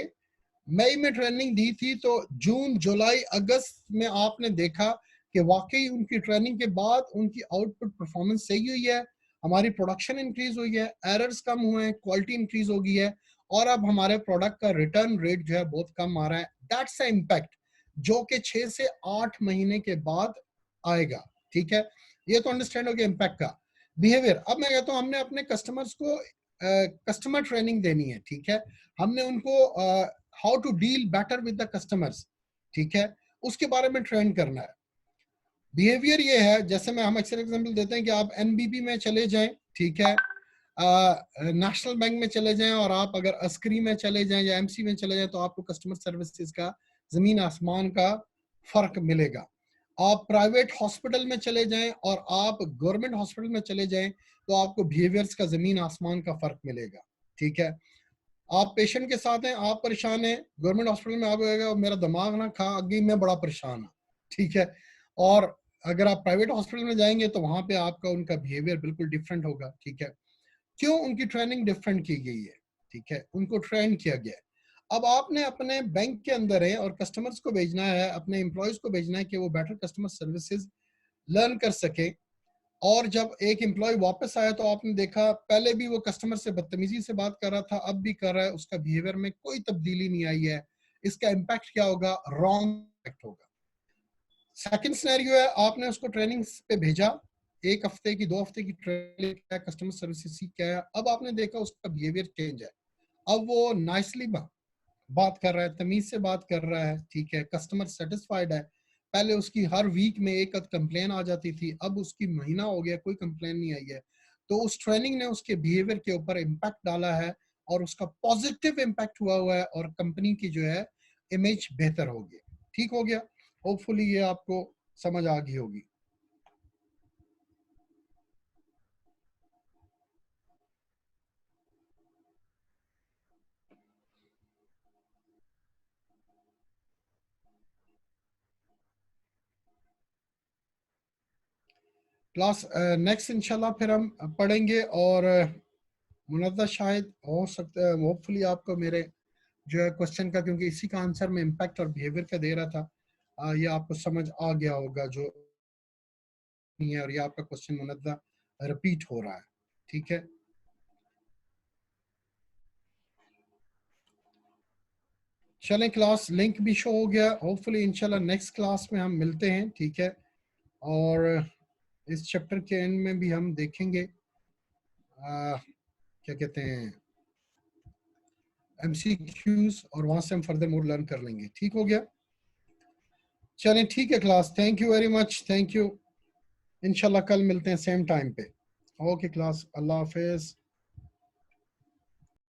S1: मई में ट्रेनिंग दी थी तो जून, जुलाई, अगस्त में आपने देखा कि वाकई उनकी ट्रेनिंग के बाद उनकी आउटपुट परफॉर्मेंस सही हुई है, हमारी प्रोडक्शन इंक्रीज हुई है, एरर्स कम हुए हैं, क्वालिटी इंक्रीज हो गई है, और अब हमारे प्रोडक्ट का रिटर्न रेट जो है बहुत कम आ रहा है। दैट्स अ इम्पैक्ट जो कि 6 से 8 महीने के बाद आएगा, ठीक है। ये तो अंडरस्टैंड हो गया इम्पैक्ट का। बिहेवियर, अब मैं कहता हूँ हमने अपने कस्टमर्स को कस्टमर ट्रेनिंग देनी है, ठीक है। हमने उनको how to deal better with the customers, ठीक है, उसके बारे में ट्रेन करना है। बिहेवियर ये है, जैसे हम अक्सर एग्जांपल देते हैं कि आप एनबीबी में चले जाएं, ठीक है, नेशनल बैंक में चले जाएं, और आप अगर अस्करी में चले जाएं या एमसी में चले जाएं तो आपको कस्टमर सर्विसेज का जमीन आसमान का फर्क मिलेगा। आप प्राइवेट हॉस्पिटल में चले जाएं और आप गवर्नमेंट हॉस्पिटल में चले जाएं तो आपको बिहेवियर्स का जमीन आसमान का फर्क मिलेगा, ठीक है। आप पेशेंट के साथ हैं, आप परेशान हैं, गवर्नमेंट हॉस्पिटल में आप कहेगा मेरा दिमाग ना खा अगे, मैं बड़ा परेशान हूँ, ठीक है। और अगर आप प्राइवेट हॉस्पिटल में जाएंगे तो वहां पे आपका उनका बिहेवियर बिल्कुल डिफरेंट होगा, ठीक है। क्यों? उनकी ट्रेनिंग डिफरेंट की गई है, ठीक है, उनको ट्रेन किया गया है। अब आपने अपने बैंक के अंदर है और कस्टमर्स को भेजना है, अपने एम्प्लॉयज को भेजना है कि वो बेटर कस्टमर सर्विसेज लर्न कर सके। और जब एक एम्प्लॉय वापस आया तो आपने देखा पहले भी वो कस्टमर से बदतमीजी से बात कर रहा था, अब भी कर रहा है, उसका बिहेवियर में कोई तब्दीली नहीं आई है। इसका इम्पैक्ट क्या होगा? रॉन्ग इम्पैक्ट होगा। सेकंड सिनेरियो है, आपने उसको ट्रेनिंग पे भेजा, 1 हफ्ते की, 2 हफ्ते की ट्रेनिंग, क्या कस्टमर सर्विस सीख क्या है, अब आपने देखा उसका बिहेवियर चेंज है, अब वो नाइसली बात कर रहा है, तमीज से बात कर रहा है, ठीक है, कस्टमर सेटिस्फाइड है। पहले उसकी हर वीक में एक कंप्लेन आ जाती थी, अब उसकी महीना हो गया कोई कंप्लेन नहीं आई है। तो उस ट्रेनिंग ने उसके बिहेवियर के ऊपर इम्पैक्ट डाला है और उसका पॉजिटिव इम्पैक्ट हुआ है और कंपनी की जो है इमेज बेहतर हो गई, ठीक हो गया। होपफुली ये आपको समझ आ गई होगी। क्लास नेक्स्ट इंशाल्लाह फिर हम पढ़ेंगे, और मुनद्दा शायद हो सकता है, होपफुली आपको मेरे जो है क्वेश्चन का, क्योंकि इसी का आंसर मैं इम्पैक्ट और बिहेवियर का दे रहा था, ये आपको समझ आ गया होगा जो नहीं है, और ये आपका क्वेश्चन मुनद्दा रिपीट हो रहा है, ठीक है। चलें, क्लास लिंक भी शो हो गया, होपफुली इंशाल्लाह नेक्स्ट क्लास में हम मिलते हैं, ठीक है। और इस चैप्टर के एंड में भी हम देखेंगे क्या कहते हैं MCQs, और वहां से हम फर्दर मोर लर्न कर लेंगे, ठीक हो गया। चलें ठीक है class, thank you very much, thank you. इंशाल्लाह कल मिलते हैं सेम टाइम पे। ओके क्लास, अल्लाह हाफिज।